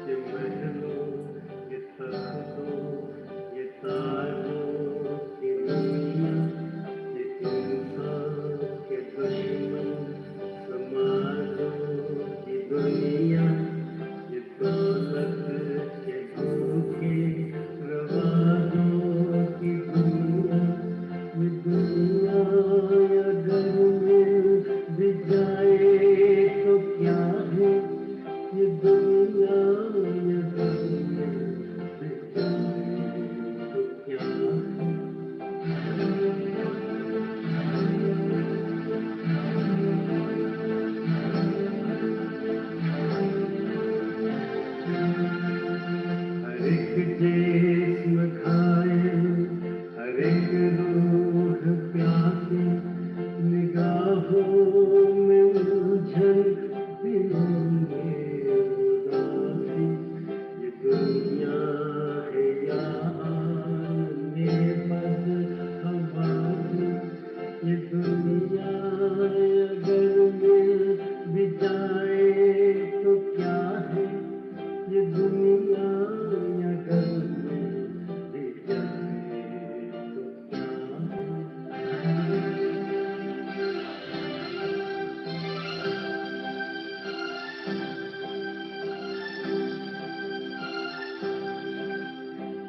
ये महलों ये तख्तों ये तारों की दुनिया, ये इंसान के दुश्मन समानों की दुनिया। ये दौलत के भूखे रवानों की दुनिया। ये दुनिया अगर मिल भी जाए तो क्या है। ये दुनिया अगर मिल भी जाए तो क्या है। हर एक जिस्म घायल, हर एक रूह प्यासी, निगाहों में उलझन, दिलों में उदासी। ये दुनिया है या आने बदहवासी। ये दुनिया अगर मिल भी जाए तो क्या है। ये दुनिया अगर मिल भी जाए तो क्या है।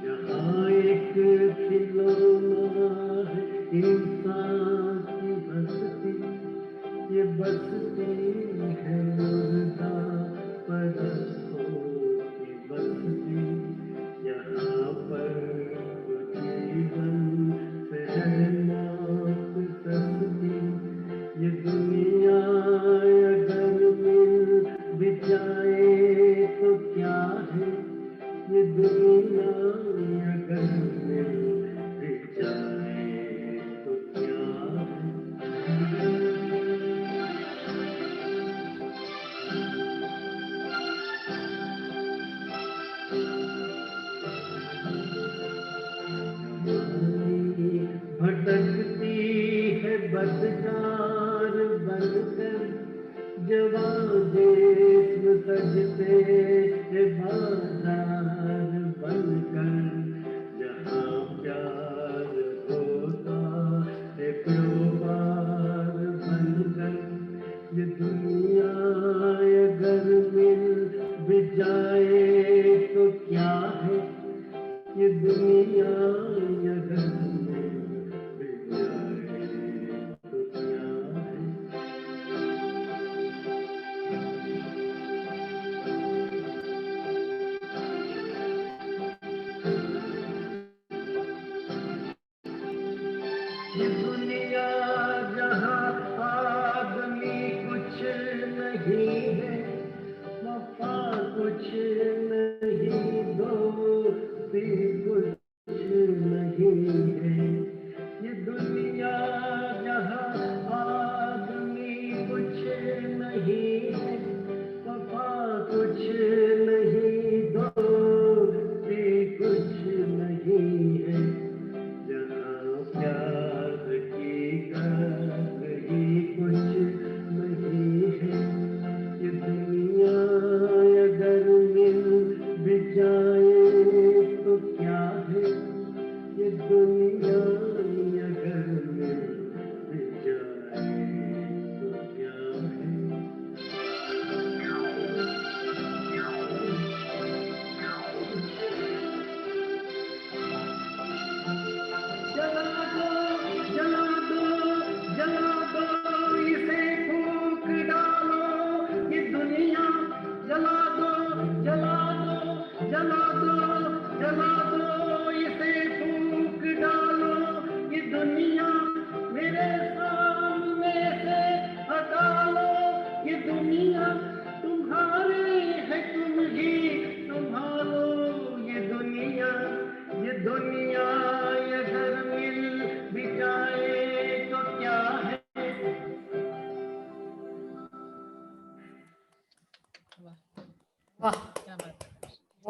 यहाँ एक खिलौना है इंसान की बस्ती। ये बस्ती है मुर्दा परस्तों की बस्ती। यहाँ पर जीवन से है मौत सस्ती। ये दुनिया अगर मिल भी जाए तो क्या है। ये दुनिया अगर मिल भी जाए तो क्या है।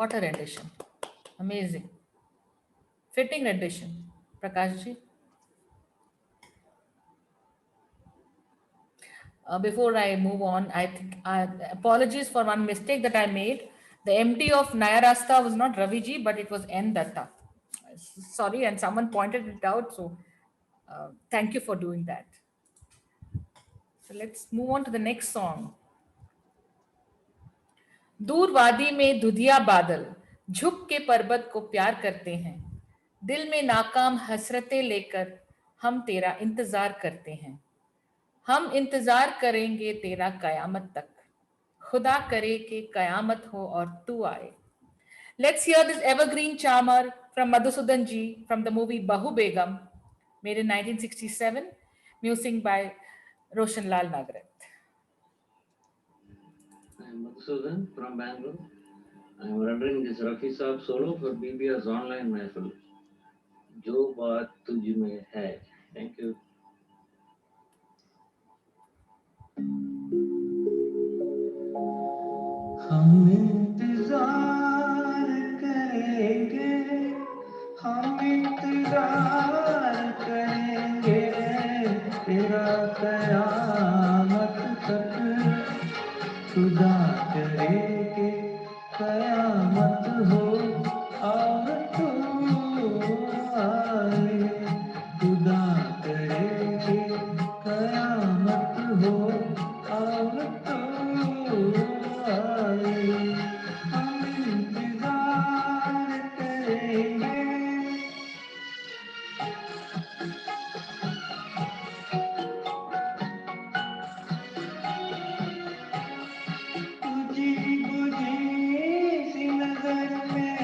What a rendition. Amazing. Fitting rendition. Prakash ji. Before I move on, I think apologies for one mistake that I made. The MD of Naya Rasta was not Ravi ji, but it was N Datta. Sorry, and someone pointed it out. So thank you for doing that. So let's move on to the next song. दूर वादी में दुधिया बादल झुक के पर्वत को प्यार करते हैं, दिल में नाकाम हसरतें लेकर हम तेरा इंतजार करते हैं, हम इंतजार करेंगे तेरा कयामत तक, खुदा करे कि कयामत हो और तू आए. Let's hear this evergreen charmer from Madhusudan ji from the movie Bahu Begum, made in 1967, music by Roshan Lal Nagarat. I am Madhusudan from Bangalore. I am rendering this Rafi Saab solo for BBR's online महफिल, जो बात तुझ में है. Thank you. हम इंतजार करेंगे, हम इंतजार करेंगे तेरा कयामत तक, खुदा करे कि कयामत हो और तू आए, खुदा करे कि कयामत हो और तू आए, हम इंतजार करेंगे. तुझी बुझी सी नजर में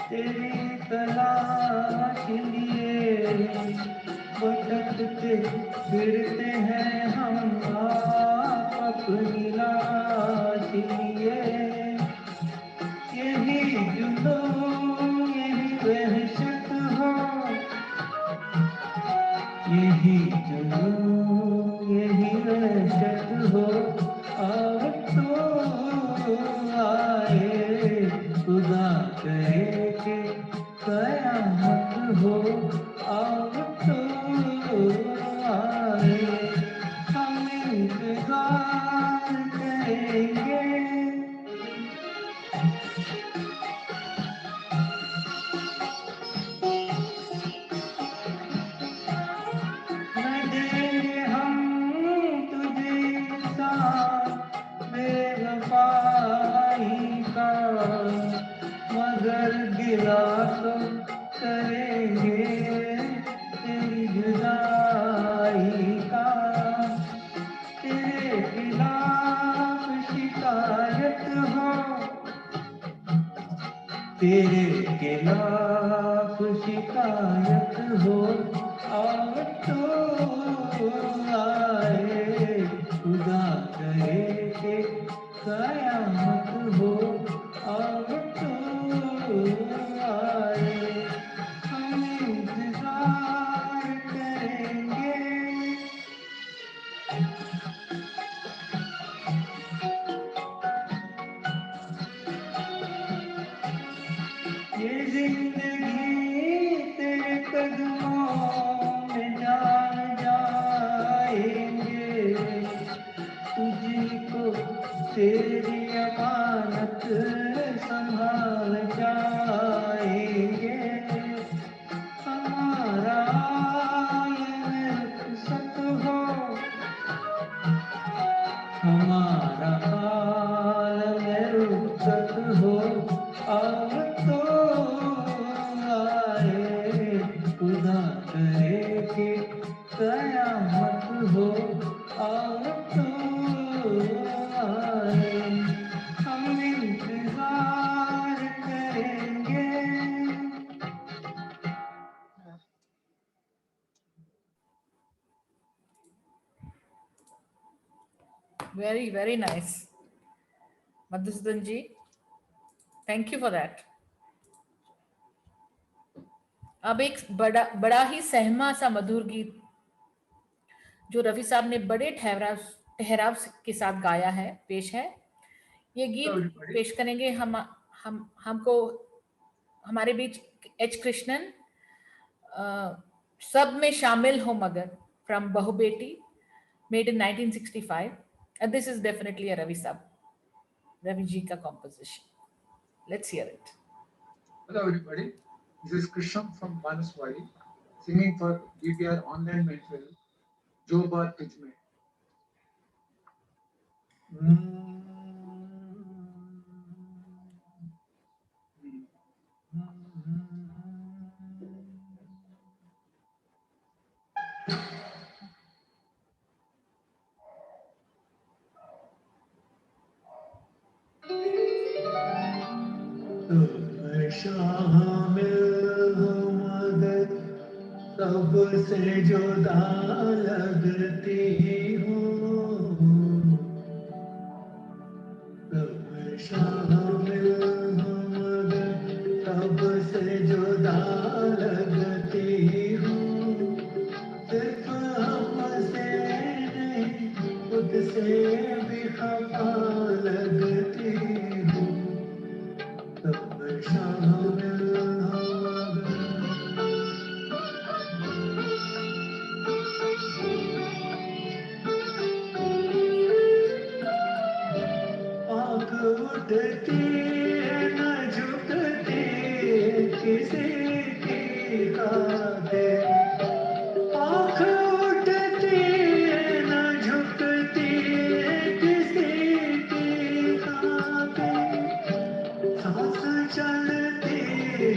तेरी तलाश लिए भटकते फिरते हैं हम आप अपनी लाश लिए. यही जुनून यही वहशत हो, यही जुनून यही वहशत हो और तो आए, खुदा करे कि कयामत हो और तो आए, हम इंतजार करेंगे. न देंगे हम तुझे इंसाफ बेवफाई का, मगर गिला तो करेंगे तेरी जुदाई का. तेरे खिलाफ शिकायत हो, तेरे खिलाफ शिकायत हो और तो आए, खुदा करे कि कयामत हो और तो आए, हम इंतजार करेंगे. ये जिंदगी तेरे कदमों में जान जाएंगे, तुझी को तेरी अमानत संभाल जाएंगे. हमारा ये मकसद हो, हमारा हाल में रुखसत हो और तो आए, खुदा करे कि कयामत हो और तो आए, हम इंतजार करेंगे. Very, very nice. Madhusudan ji, thank you for that. अब एक बड़ा ही सहमा सा मधुर गीत जो रफी साहब ने बड़े ठहराव के साथ गाया है, पेश है. ये गीत पेश करेंगे हमको हमारे बीच एच कृष्णन सब में शामिल हो मगर from Bahubeti made in 1965 and this is definitely a Ravi ji ka composition. Let's hear it. Hello everybody, this is Krishnan from Manaswari singing for BPR online Mahfil Jo Baat Tujh Mein. शामिल हो मगर सबसे जुदा लगती हो, शामिल हो मगर सबसे जुदा लगती हो, सिर्फ हमसे नहीं खुद से भी खफा लगती हो, सब शामिल हो आँख उठती न झुकती किसी की खातिर, आँख उठती न झुकती किसी की खातिर, सांस चलती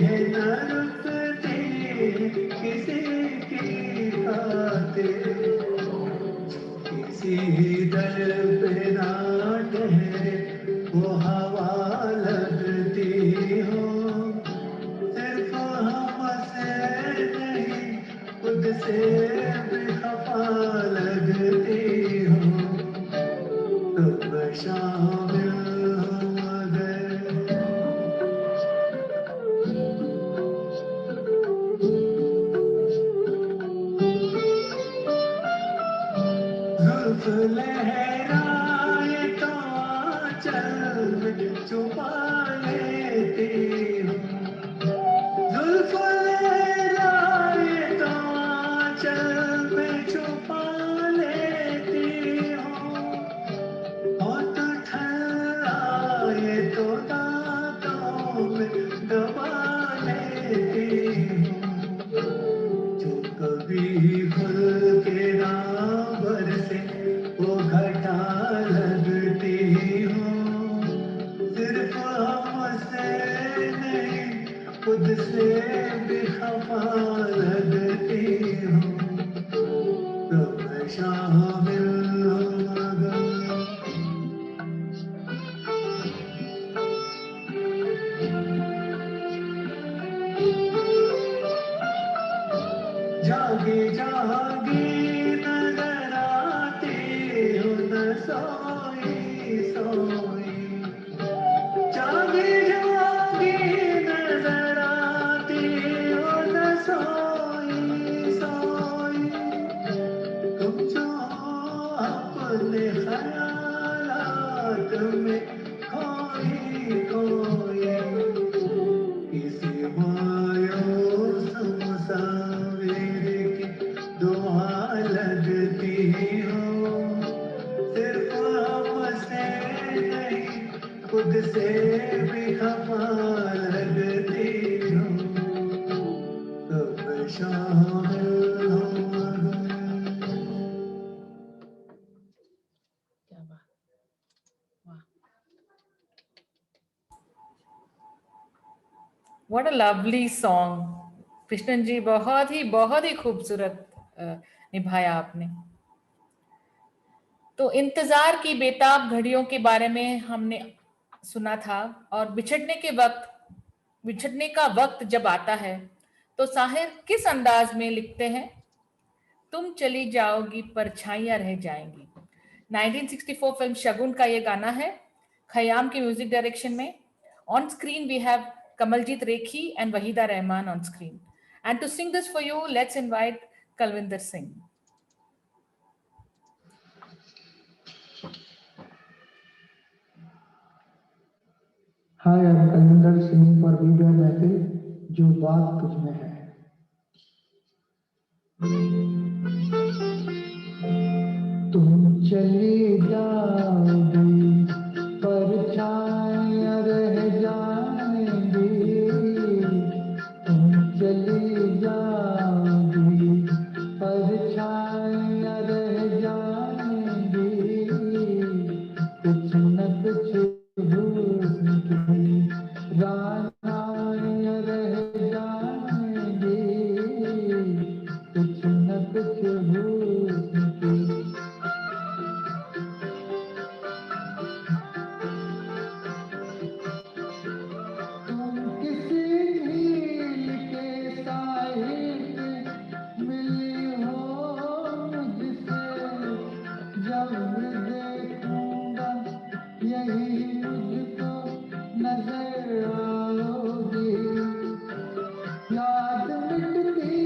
है न रुकती किसी की खातिर, किसी दर पे ना ठहरे वो हवा लगती हो, सिर्फ हमसे नहीं खुद से भी खफा लगती हो, तुम शामिल हो मगर जुल्फ लहराए तो आंचल में छुपा लेती हूँ, जुल्फ लहराए तो आंचल में छुपा लेती हूँ, होठ ठहराए तो दांतों में दबा लेती हूँ, जो कभी खुल के ना बरसे वो घटा लगती हो, सिर्फ हमसे नहीं खुद से भी खफा लगती हो, तुम शामिल हो मगर जागी जागी नजर आती हो न सोई सोई, जागी जागी नजर आती हो न सोई सोई, तुम जो अपने ख्यालात में खोई खोई, किसी मायूस मुसाफिर की दुआ लगती हो, सिर्फ हमसे नहीं खुद से भी खफा लगती हो, सब शामिल हो मगर क्या बात, वाह, what a lovely song. Krishnan जी बहुत ही खूबसूरत निभाया आपने। तो इंतजार की बेताब घड़ियों के बारे में हमने सुना था, और बिछड़ने का वक्त जब आता है तो साहिर किस अंदाज में लिखते हैं, तुम चली जाओगी परछाइयां रह जाएंगी। 1964 फिल्म शगुन का ये गाना है, खयाम की म्यूजिक डायरेक्शन में। On screen we have Kamaljit Rekhi and Wahida Rahman on screen. And to sing this for you, let's invite Kalvinder Singh. Hi, I'm Kalvinder singing for BBR महफिल जो बात तुझ में है. तुम चली जाओगी परछाइयाँ रह जाएंगी. तुम चली जाओगी परछाइयाँ रह जाएंगी. कुछ न कुछ हुस्न की रानाइयाँ रह जाएंगी. कुछ न कुछ हुस्न की. तुम किसी नील के साहिल पे मिली हो मुझसे. जब देखूंगा यही मुझको नजर आओगी. याद मिटती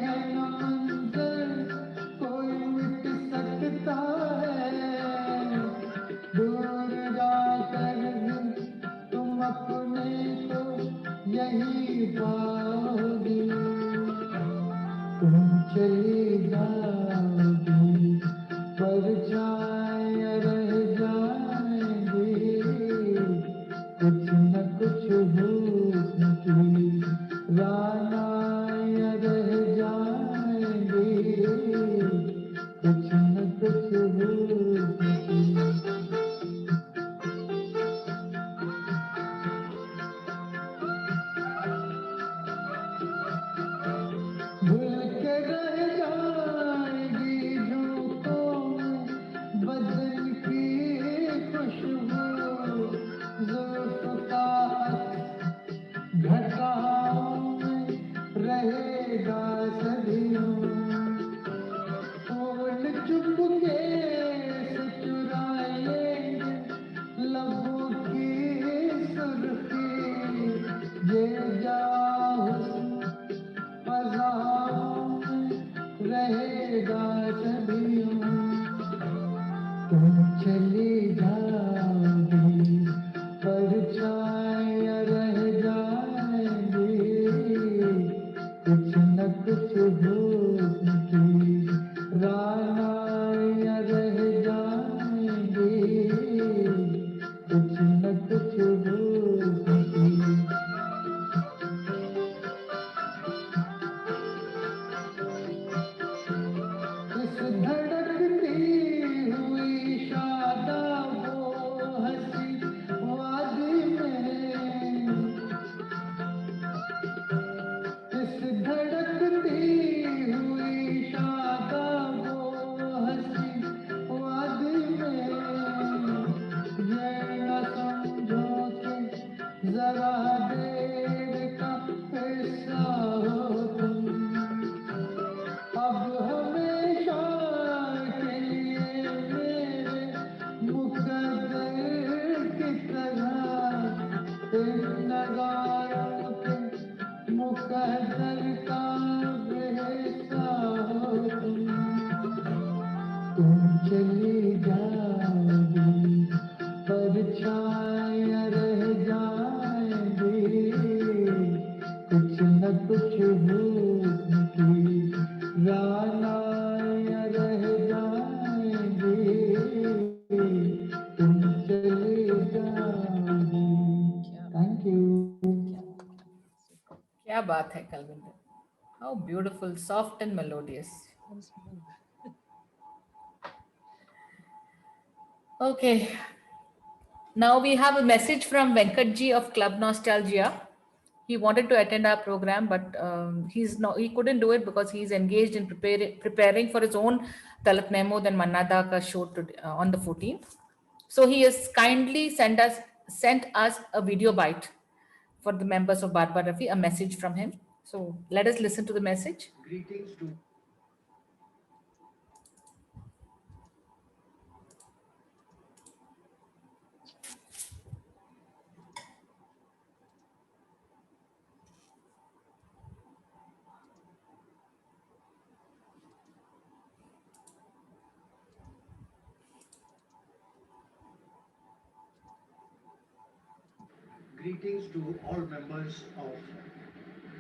है न मंजर कोई मिट सकता है. दूर जाकर भी तुम अपने को यही पाओगी. तुम चली जाओगी परछाइयाँ रह जाएंगी. कुछ न कुछ हुस्न की रानाइयाँ रह जाएंगी. कुछ न कुछ हुस्न की. भूल के रह जाएगी झोंकों में बदन की खुशबू. जुल्फ का घटाओं में रहेगा सदियों. फूल चुपके से चुरा लेंगे लबों की सुर्खी. ये जाओ फज़ाओं में रहेगा सदियों. तुम चली जाओगी परछाइयाँ रह जाएंगी. कुछ न कुछ हुस्न की रानाइयाँ रह जाएंगी. कुछ न कुछ हुस्न की. इस धड़कती हुई शादाबो हंसी वादी में. इस धड़कती हुई शादाबो हंसी वादी में. ये न समझो कि जरा देर का हिस्सा हो तुम. अब हमेशा के लिए मेरे मुकद्दर की तरह इन नगारों के मुकद्दर का बेहिस्सा हो तुम. तुम चली जाओगी परछाइयाँ रह जाएंगी. कुछ न कुछ हुस्न की रानाइयाँ रह जाएंगी. तुम चली जाओगी. Thank you. क्या बात है Kalwinder. How beautiful, soft and melodious. Okay. Now we have a message from Venkatji of Club Nostalgia. He wanted to attend our program, but he couldn't do it because he's engaged in preparing for his own Talat Mehmood and Mannada ka show on the 14th. So he has kindly sent us a video bite for the members of Bar Bar Rafi, a message from him. So let us listen to the message. Greetings to Greetings to all members of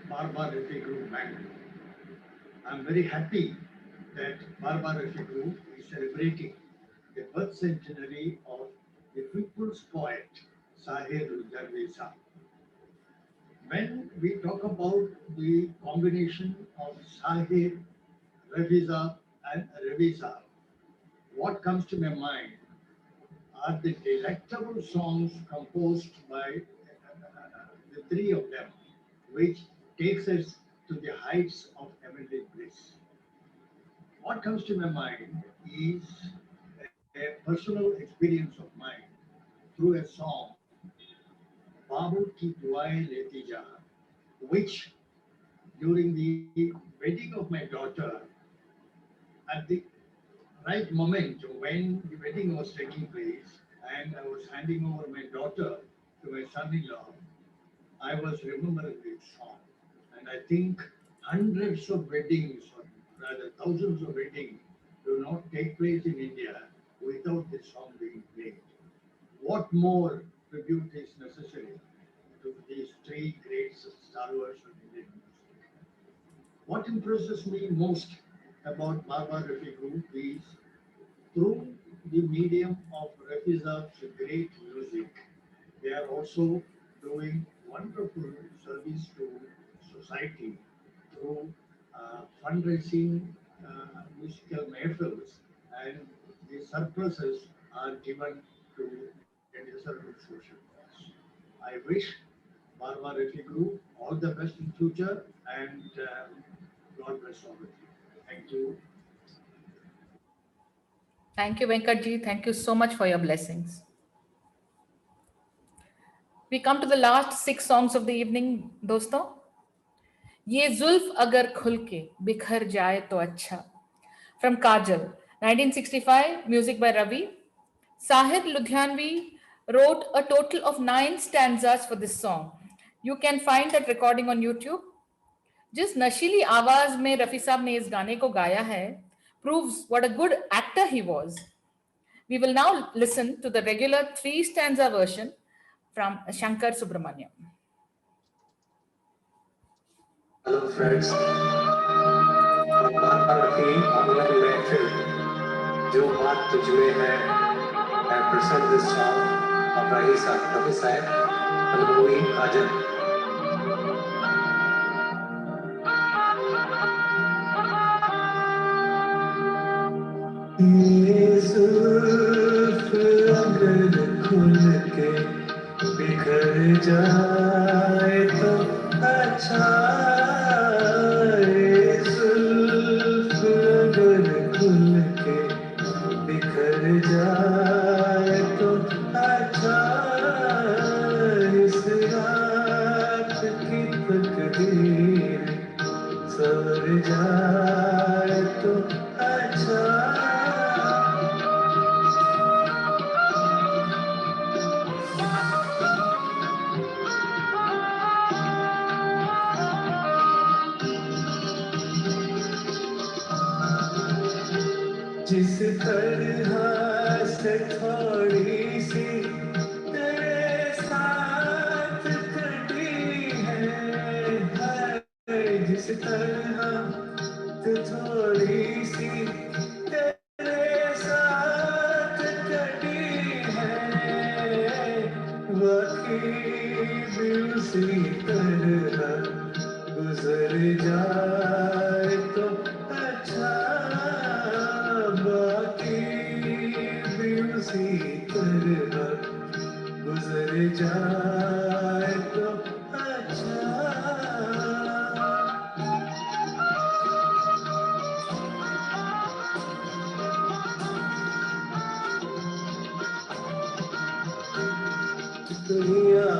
Barbar Rafi Group Bangalore. I'm very happy that Barbar Rafi Group is celebrating the birth centenary of the people's poet Sahir Darvesa. When we talk about the combination of Sahir, Rafiza and Raviza, what comes to my mind are the delectable songs composed by the three of them, which takes us to the heights of heavenly bliss. What comes to my mind is a personal experience of mine through a song, Babu Ki Duaein Leti Ja, which during the wedding of my daughter, at the right moment when the wedding was taking place and I was handing over my daughter to my son-in-law, I was remembering this song. And I think hundreds of weddings, or rather thousands of weddings, do not take place in India without this song being played. What more tribute is necessary to these three great stalwarts of Indian music? What impresses me most about Barbar Rafi Group is through the medium of Rafizab's great music, they are also doing wonderful service to society through fundraising musical mehfils, and the surpluses are given to a deserving social cause. I wish Barbar Rafi Group all the best in future, and God bless all of you. Thank you. Thank you, Venkatji. Thank you so much for your blessings. We come to the last 6 songs of the evening, दोस्तों. ये जुल्फ अगर खुल के बिखर जाए तो अच्छा, from Kajal, 1965, music by Ravi. Sahir Ludhianvi wrote a total of 9 stanzas for this song. You can find that recording on YouTube. जिस नशीली आवाज में रफी साहब ने इस गाने को गाया है, proves what a good actor he was. We will now listen to the regular 3 stanza version from Shankar Subramaniam. Hello friends, Barbar Rafi online महफिल जो बात तुझ में है. I present this song of Rafi Saab from the movie Kajal. ये जुल्फ अगर खुल के बिखर जाए तो अच्छा, ये जुल्फ अगर खुल के बिखर जाए तो अच्छा, इस रात की तकदीर सवर जाए तो अच्छा. जिस तरह से थोड़ी सी तेरे साथ कटी है, जिस तरह से थोड़ी सी तेरे साथ कटी है, वाकई भी उसी तरह गुजर जाए तो अच्छा, उसी तरह गुजर जाए तो अच्छा. दुनिया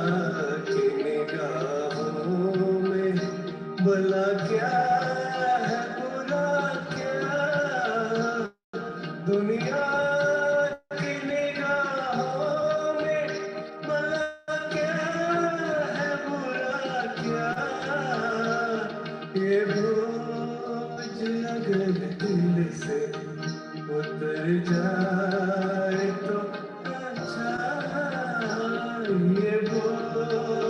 की निगाहों में भला क्या है, बुरा क्या, दुनिया ये बोझ अगर दिल से उतर जाए तो अच्छा, ये बोझ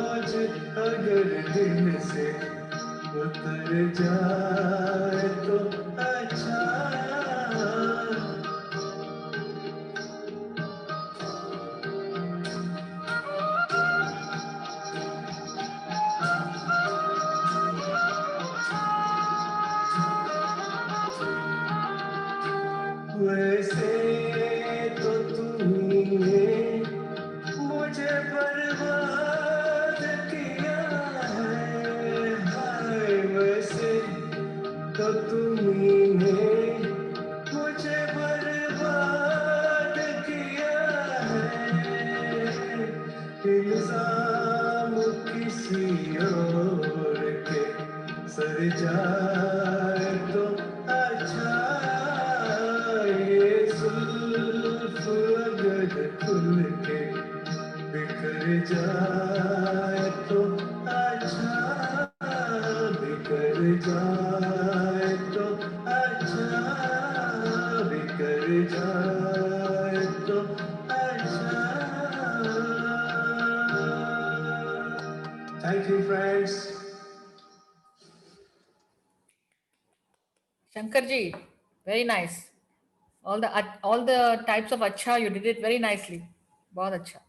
जाए तो अच्छा, बिखर जाए तो अच्छा, बिखर जाए तो अच्छा. Thank you, friends. Shankar ji, very nice. All the types of acha, you did it very nicely. बहुत अच्छा.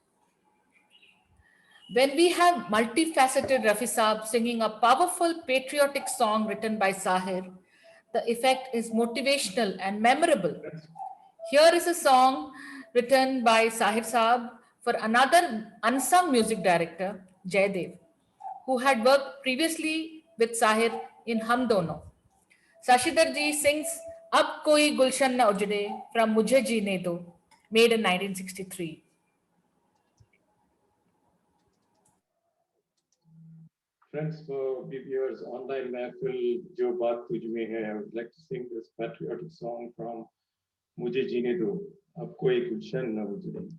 When we have multifaceted Rafi Saab singing a powerful patriotic song written by Sahir, the effect is motivational and memorable. Here is a song written by Sahir Saab for another unsung music director, Jaydev, who had worked previously with Sahir in Hum Dono. Sashidhar ji sings Ab Koi Gulshan Na Ujde from Mujhe Jeene Do, made in 1963. Friends, for BBR's online mahfil, Jo Baat Tujh Mein Hai, I would like to sing this patriotic song from Mujhe Jeene Do, Ab Koi Gulshan Na Ujde.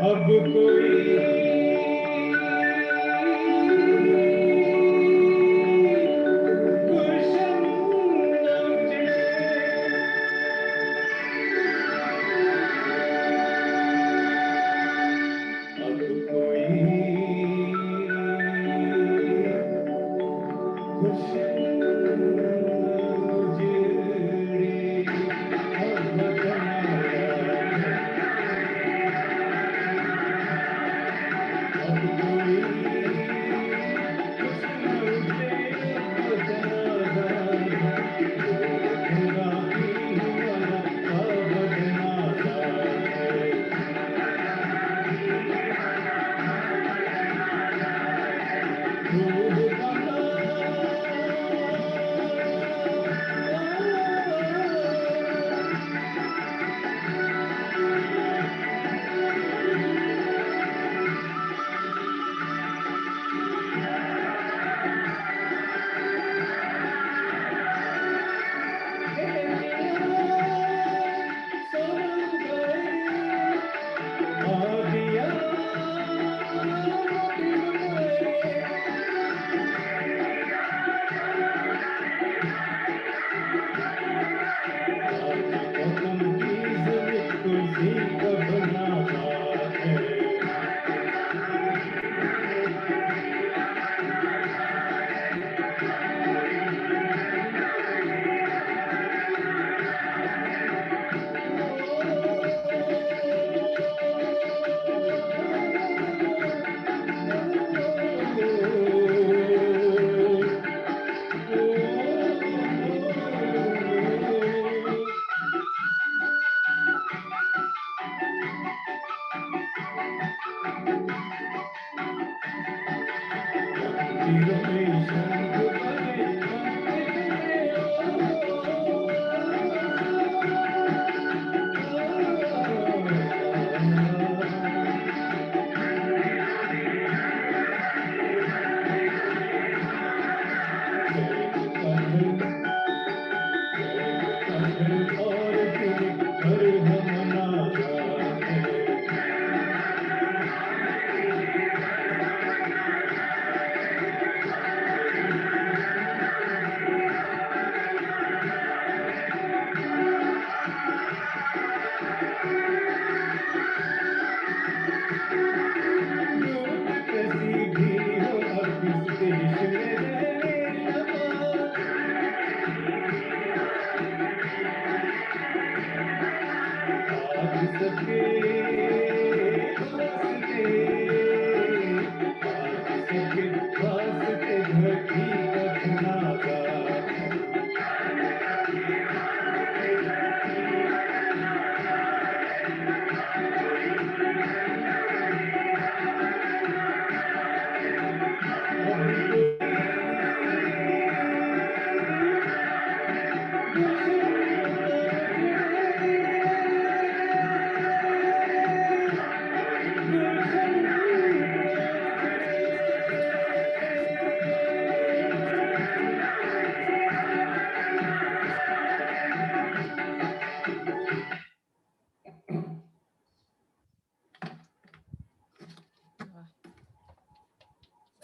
अब कोई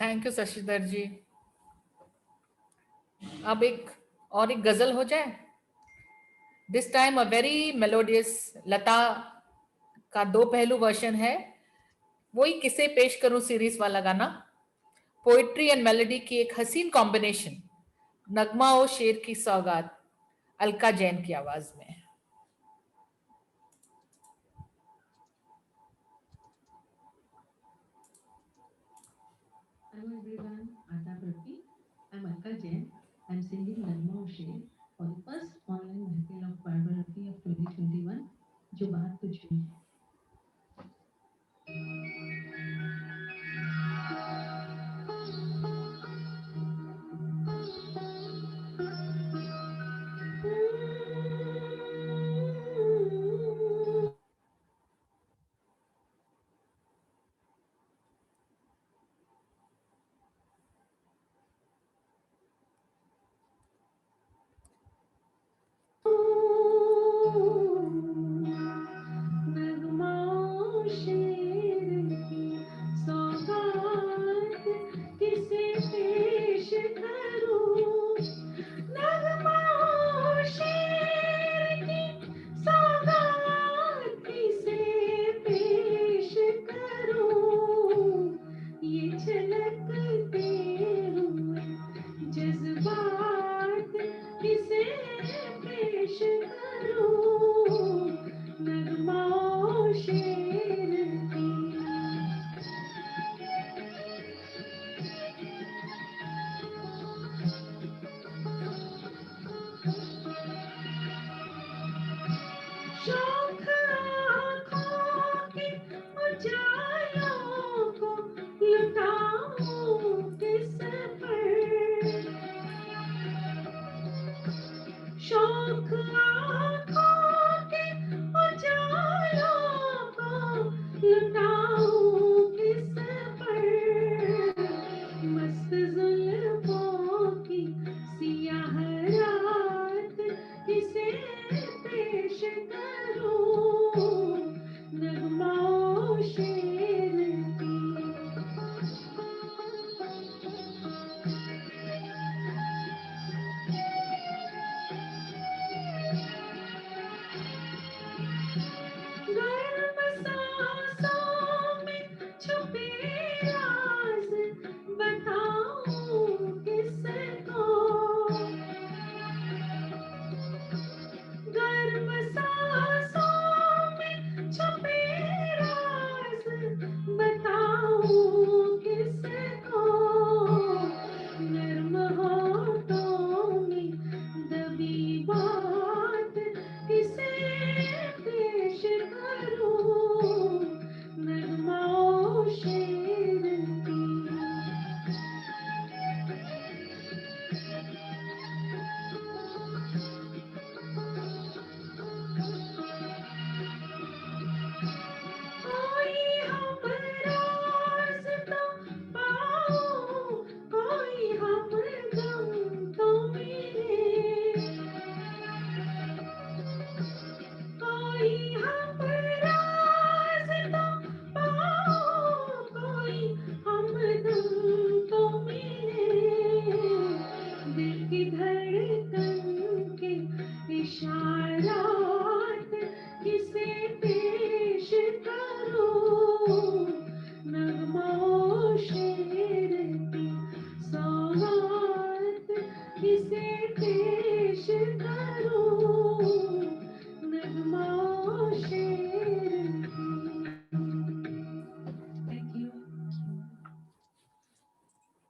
thank you Shashidhar जी। अब एक गजल हो जाए। This time a very melodious Lata का 2 पहलू version है। वही किसे पेश करूं सीरीज वाला गाना, पोइट्री एंड मेलोडी की एक हसीन कॉम्बिनेशन, नगमा ओ शेर की सौगात, अलका जैन की आवाज में। Hello everyone, Adab Rafi. I'm Alka Jain. I'm singing Nagma Sher for the first online Mahfil of Barbar Rafi of 2021, जो बात तुझ में है।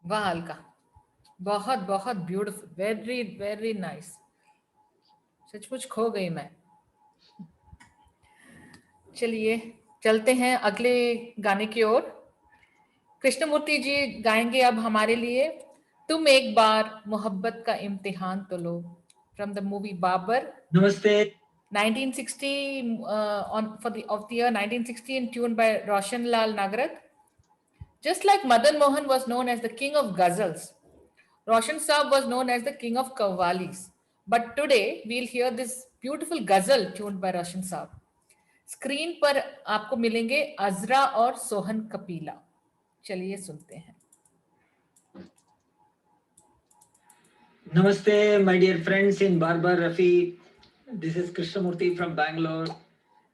वाह अलका, बहुत बहुत ब्यूटीफुल, वेरी वेरी नाइस। सचमुच खो गई मैं। चलिए चलते हैं अगले गाने की ओर। कृष्णमूर्ति जी गाएंगे अब हमारे लिए तुम एक बार मोहब्बत का इम्तिहान तो लो, फ्रॉम द मूवी बाबर। नमस्ते। 1960 of the year 1960 and tuned by Roshan Lal Nagarat. Just like Madan Mohan was known as the king of ghazals, Roshan Saab was known as the king of qawwalis. But today we'll hear this beautiful ghazal tuned by Roshan Saab. Screen पर आपको मिलेंगे अजरा और सोहन कपीला। चलिए सुनते हैं। Namaste, my dear friends in Barbar Rafi. This is Krishnamurthy from Bangalore.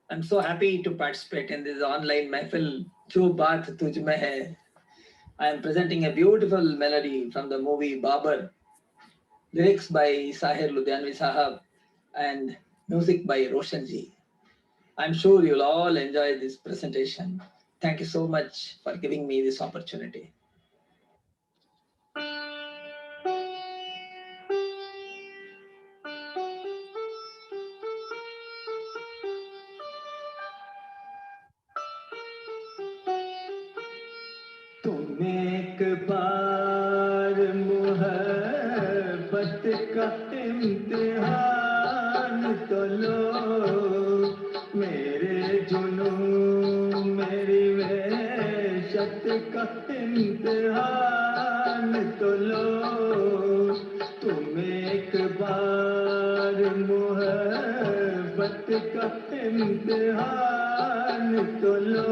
I'm so happy to participate in this online mahfil, Jo Baat Tujh Mein Hai. I am presenting a beautiful melody from the movie Babar, lyrics by Sahir Ludhianvi Sahab and music by Roshan Ji. I'm sure you'll all enjoy this presentation. Thank you so much for giving me this opportunity. तुम एक बार मोहब्बत का इम्तिहान तो लो, मेरे जुनून मेरी वहशत का इम्तिहान तो लो। तुम एक बार मोहब्बत का इम्तिहान तो लो।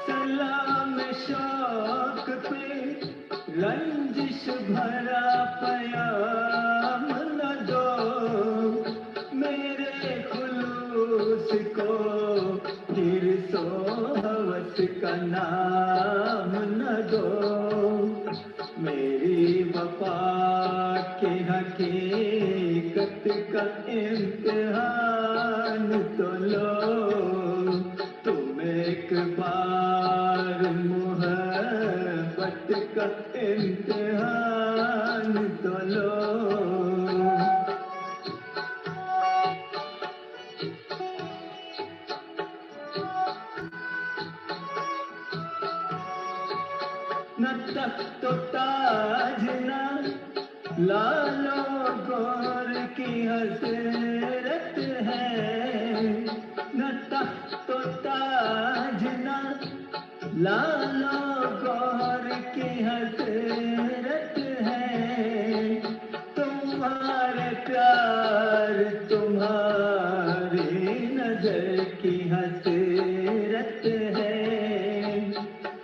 सलाम शौक पे रंजिश भरा पयाम न दो, मेरे खुलूस को हिर्सो हवस का नाम न दो। मेरी वफा की हकीकत का इम्तिहान तो लो। तुम एक बार मोहब्बत का इम्तिहान तो लो। न तख्त ताज न लालो गौर की हसरत है, न तख्त ताज न लालो गौर की हसरत है। तुम्हारे प्यार तुम्हारी नजर की हसरत है।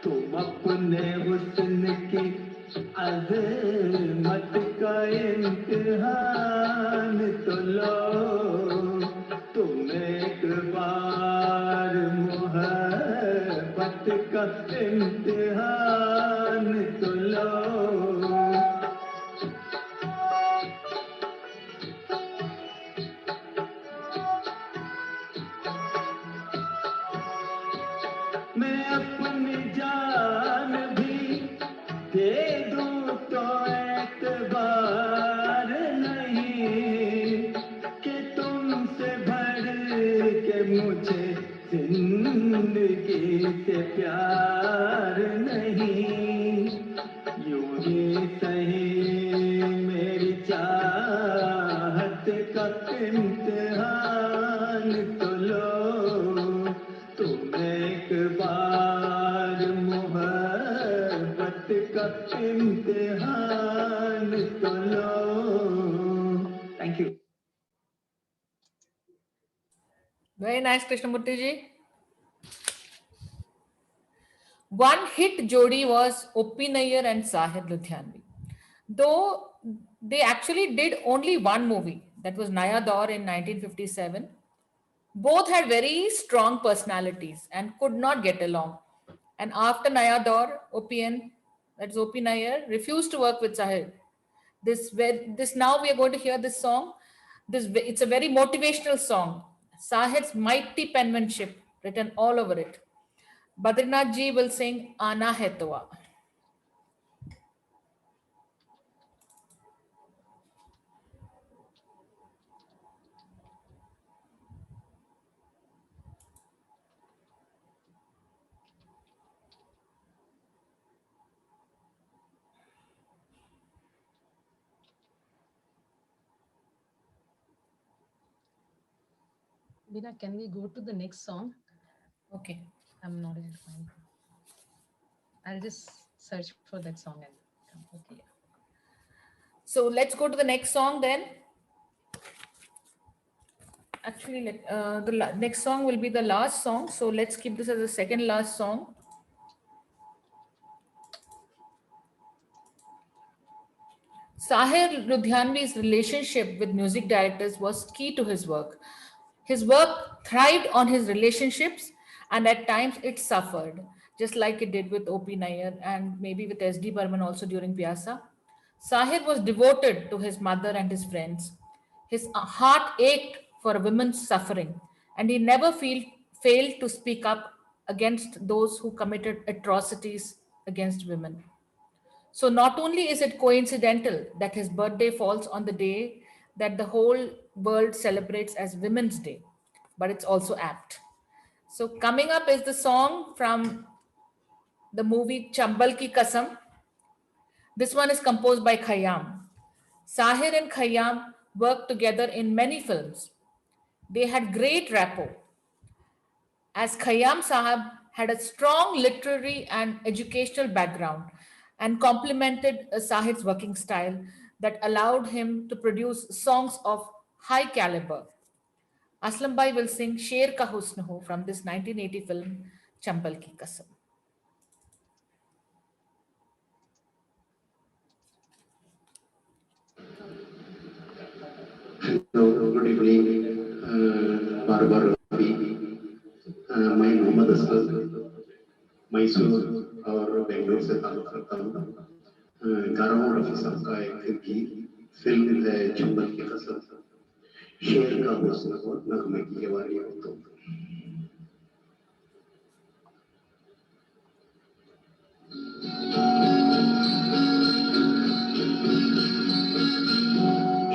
तुम अपने हुस्न की अज़मत का इम्तिहान तो लो। तुम एक बार मोहब्बत का इम्तिहान तो लो। मैं अपनी जान भी दे दूं तो एतबार नहीं, कि तुमसे भर के मुझे जिंदगी से प्यार नहीं। यूं ही सही मेरी चाहत का इम्तिहान तो लो। तुम एक बार मोहब्बत का इम्तिहान तो लो। Thank you. Very nice, Krishnamurthy ji. One hit jodi was O.P. Nayyar and Sahir Ludhianvi. Though they actually did only one movie, that was Naya Daur in 1957. Both had very strong personalities and could not get along. And after Naya Daur, OPN, that is O.P. Nayyar, refused to work with Sahir. This now we are going to hear this song. It's a very motivational song. Sahir's mighty penmanship written all over it. Badrinath ji will sing Aana Hai Tua. Bina, can we go to the next song? Okay. I'm not able to find it. I'll just search for that song and come. Okay. So let's go to the next song then. Actually, the next song will be the last song. So let's keep this as the second last song. Sahir Ludhianvi's relationship with music directors was key to his work. His work thrived on his relationships, and at times it suffered, just like it did with O.P. Nair and maybe with S.D. Burman also during Pyasa. Sahir was devoted to his mother and his friends. His heart ached for women's suffering, and he never failed to speak up against those who committed atrocities against women. So not only is it coincidental that his birthday falls on the day that the whole world celebrates as Women's Day, but it's also apt. So coming up is the song from the movie Chambal Ki Kasam. This one is composed by Khayyam. Sahir and Khayyam worked together in many films. They had great rapport, as Khayyam Sahab had a strong literary and educational background and complemented Sahir's working style that allowed him to produce songs of high caliber. Aslam Bhai will sing Sher Ka Husn Ho from this 1980 film Chambal Ki Kasam. Hello, good evening, Barbar Rafi. मैं मोहम्मद असलम मैसूर और बेंगलोर से ताल्लुक़ रखता हूँ। गा रहा हूँ रफ़ी साहब का एक गीत, फिल्म है चंबल की कसम, शेर का हुस्न हो नगमे की वारी हो तो।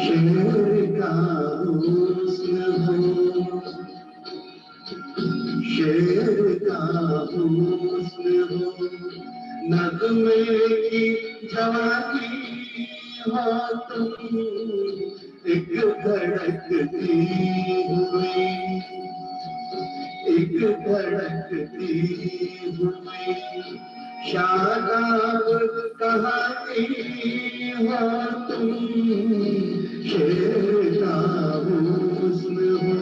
शेर का हुस्न हो, शेर का हुस्न हो नगमे की जवानी हो तुम, एक धड़कती हुई, एक धड़कती हुई शादाब कहानी हो तुम, शेर का हुस्न हो।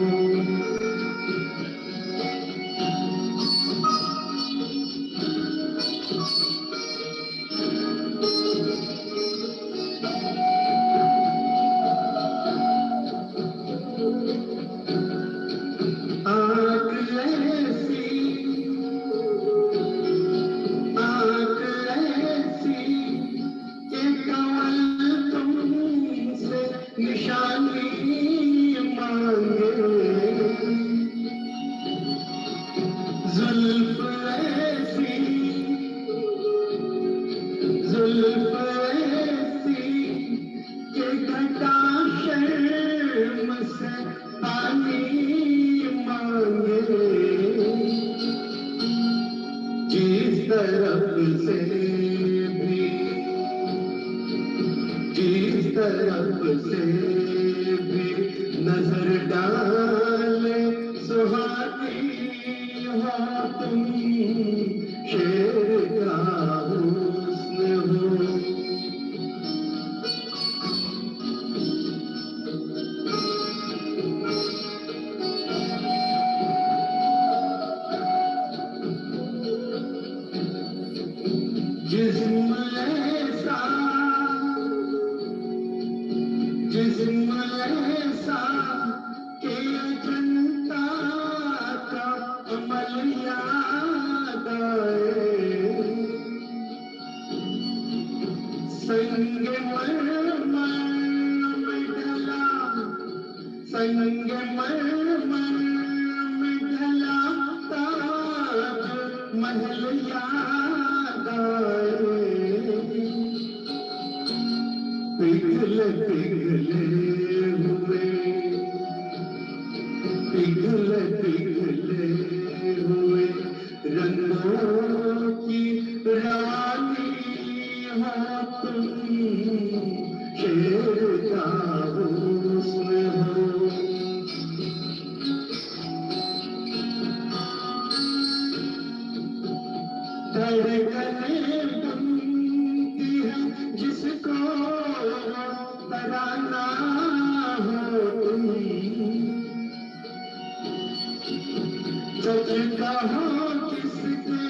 हो किसके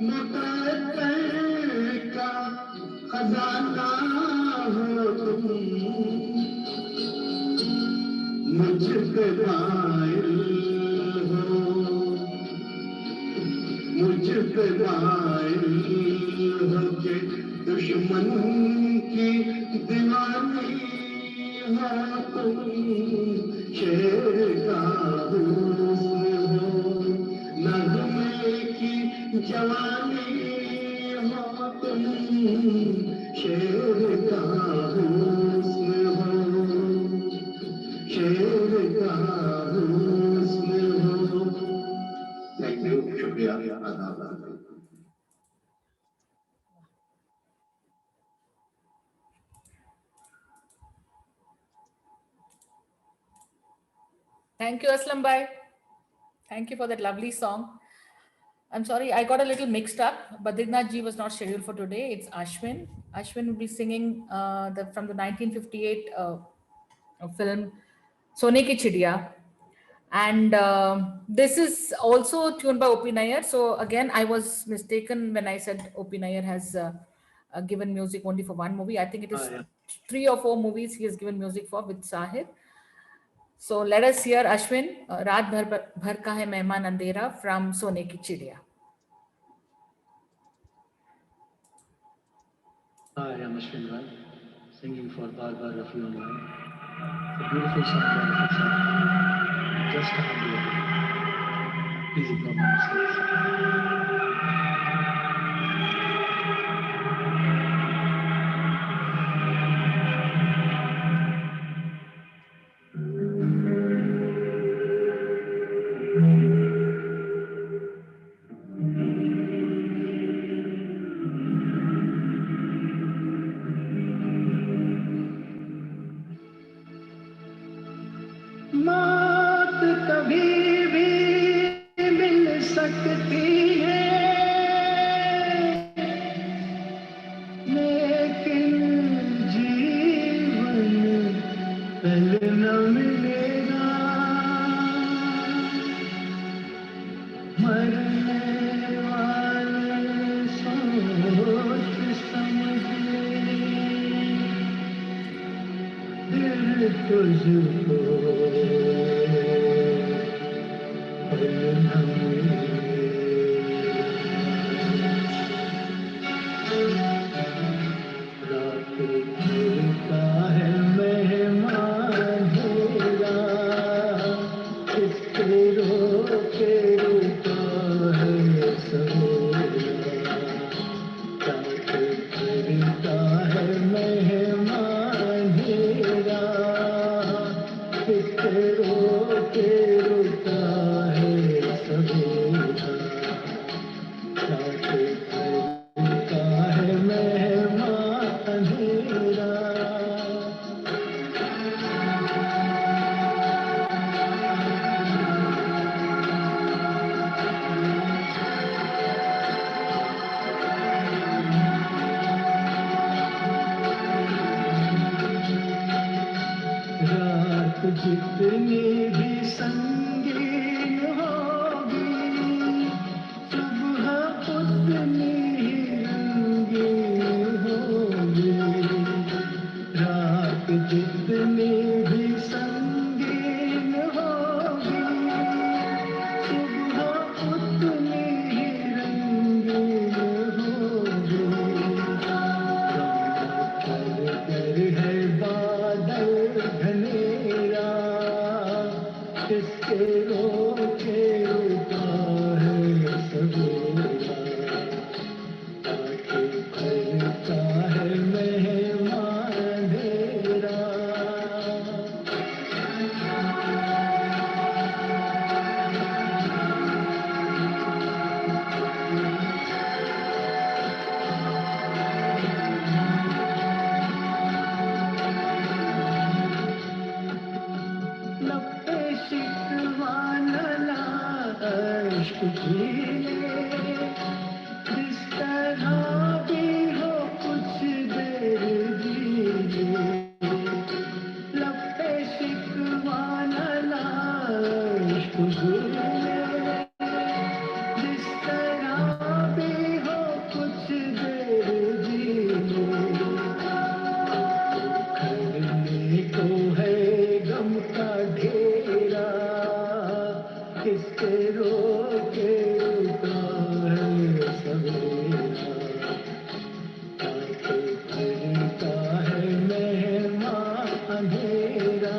मुकद्दर का खजाना हो तुम, मुझ पे कायल हो, मुझ पे कायल हो के दुश्मन की दीवानी हो तुम, शेर का हुस्न हो, नगमे की जवानी हो तुम, शेर का हुस्न हो, शेर का हुस्न हो। थैंक यू, शुक्रिया, आदाब। Thank you, Aslam Bhai. Thank you for that lovely song. I'm sorry, I got a little mixed up. Badrinath ji was not scheduled for today. It's Ashwin. Ashwin will be singing from the 1958 film Sone Ki Chidiya. And this is also tuned by O.P. Nair. So again, I was mistaken when I said O.P. Nair has given music only for one movie. I think it is 3 or 4 movies he has given music for with Sahir. So let us hear Ashwin, Raat Bhar Ka Hai Mehman Andhera from Sone Ki Chidiya. Hi, I'm Ashwin Rai, singing for Barbar Rafi Online. It's a beautiful song by Rafi Saab. Just a humble. Please ignore my mistakes. मौत कभी भी मिल सकती है, लेकिन जीवन पहले न मिलेगा। मरने वाले सोच समझ ले, दिल तुझको जितनी भी संगीन होगी, सुबह उतनी ही रंगीन होगी। रात जितनी भी संगीन होगी, सुबह उतनी ही रंगीन होगी। कर है बादल घनेरा, किसके रोके रुका है सवेरा। आके भरता है मेहमान अंधेरा। लपे शिकवा न ला इश्क झीले, जिस तरह भी हो कुछ देर जीले। लपे शिकवा न ला इश्क झीले, जिस तरह भी हो कुछ देर जी लो, खड़ने को है गम का ढेरा, किसके रोके रुका है सवेरा, आके फिरता है मेहमान अंधेरा।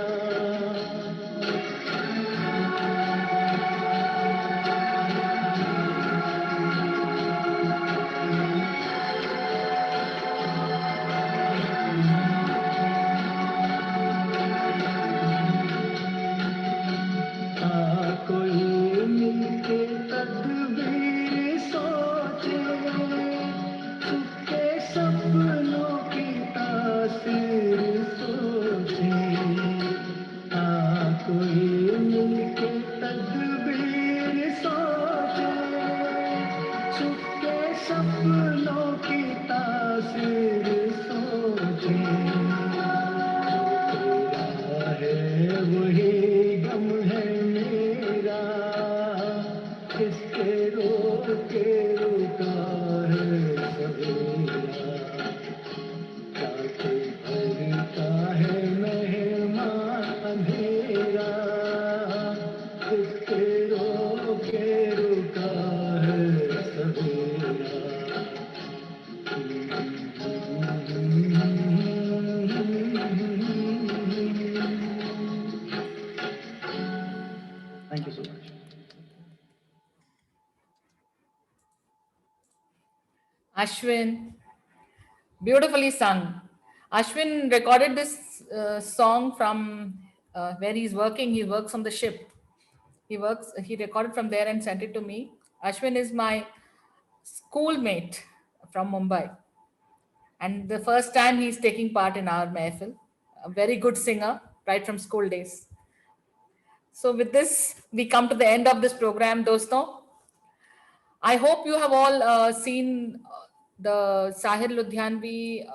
कोई मिलके तदबीर सोचे, चुपके सपनों की तासीर सोचे, कोई मिलके तदबीर सोचे, चुपके सपनों की तासीर सोचे, तेरा है वही गम है मेरा, किसके रोके रुका है सवेरा, ताके भरता है मेहमान अंधेरा, किसके रोके रुका है सवेरा। Thank you so much. Ashwin, beautifully sung. Ashwin recorded this song from where he's working. He works on the ship. He recorded from there and sent it to me. Ashwin is my schoolmate from Mumbai. And the first time he's taking part in our Mehfil. A very good singer, right from school days. So with this, we come to the end of this program, doston. I hope you have all seen the Sahir Ludhianvi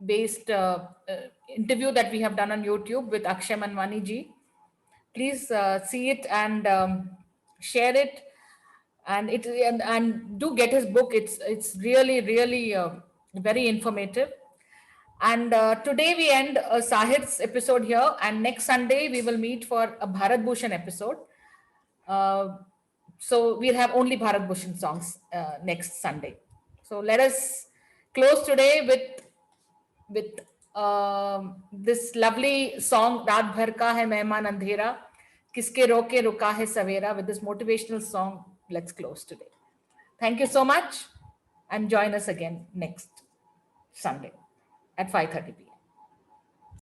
based interview that we have done on YouTube with Akshay Manwani ji. Please see it and share it, and do get his book. It's really very informative. And today we end Sahir's episode here, and next Sunday we will meet for a Bharat Bhushan episode. So we'll have only Bharat Bhushan songs next Sunday. So let us close today with this lovely song, Raat Bhar Ka Hai Mehman Andhera, Kiske Roke Ruka Hai Savera. With this motivational song, let's close today. Thank you so much, and join us again next Sunday at 5:30 p.m.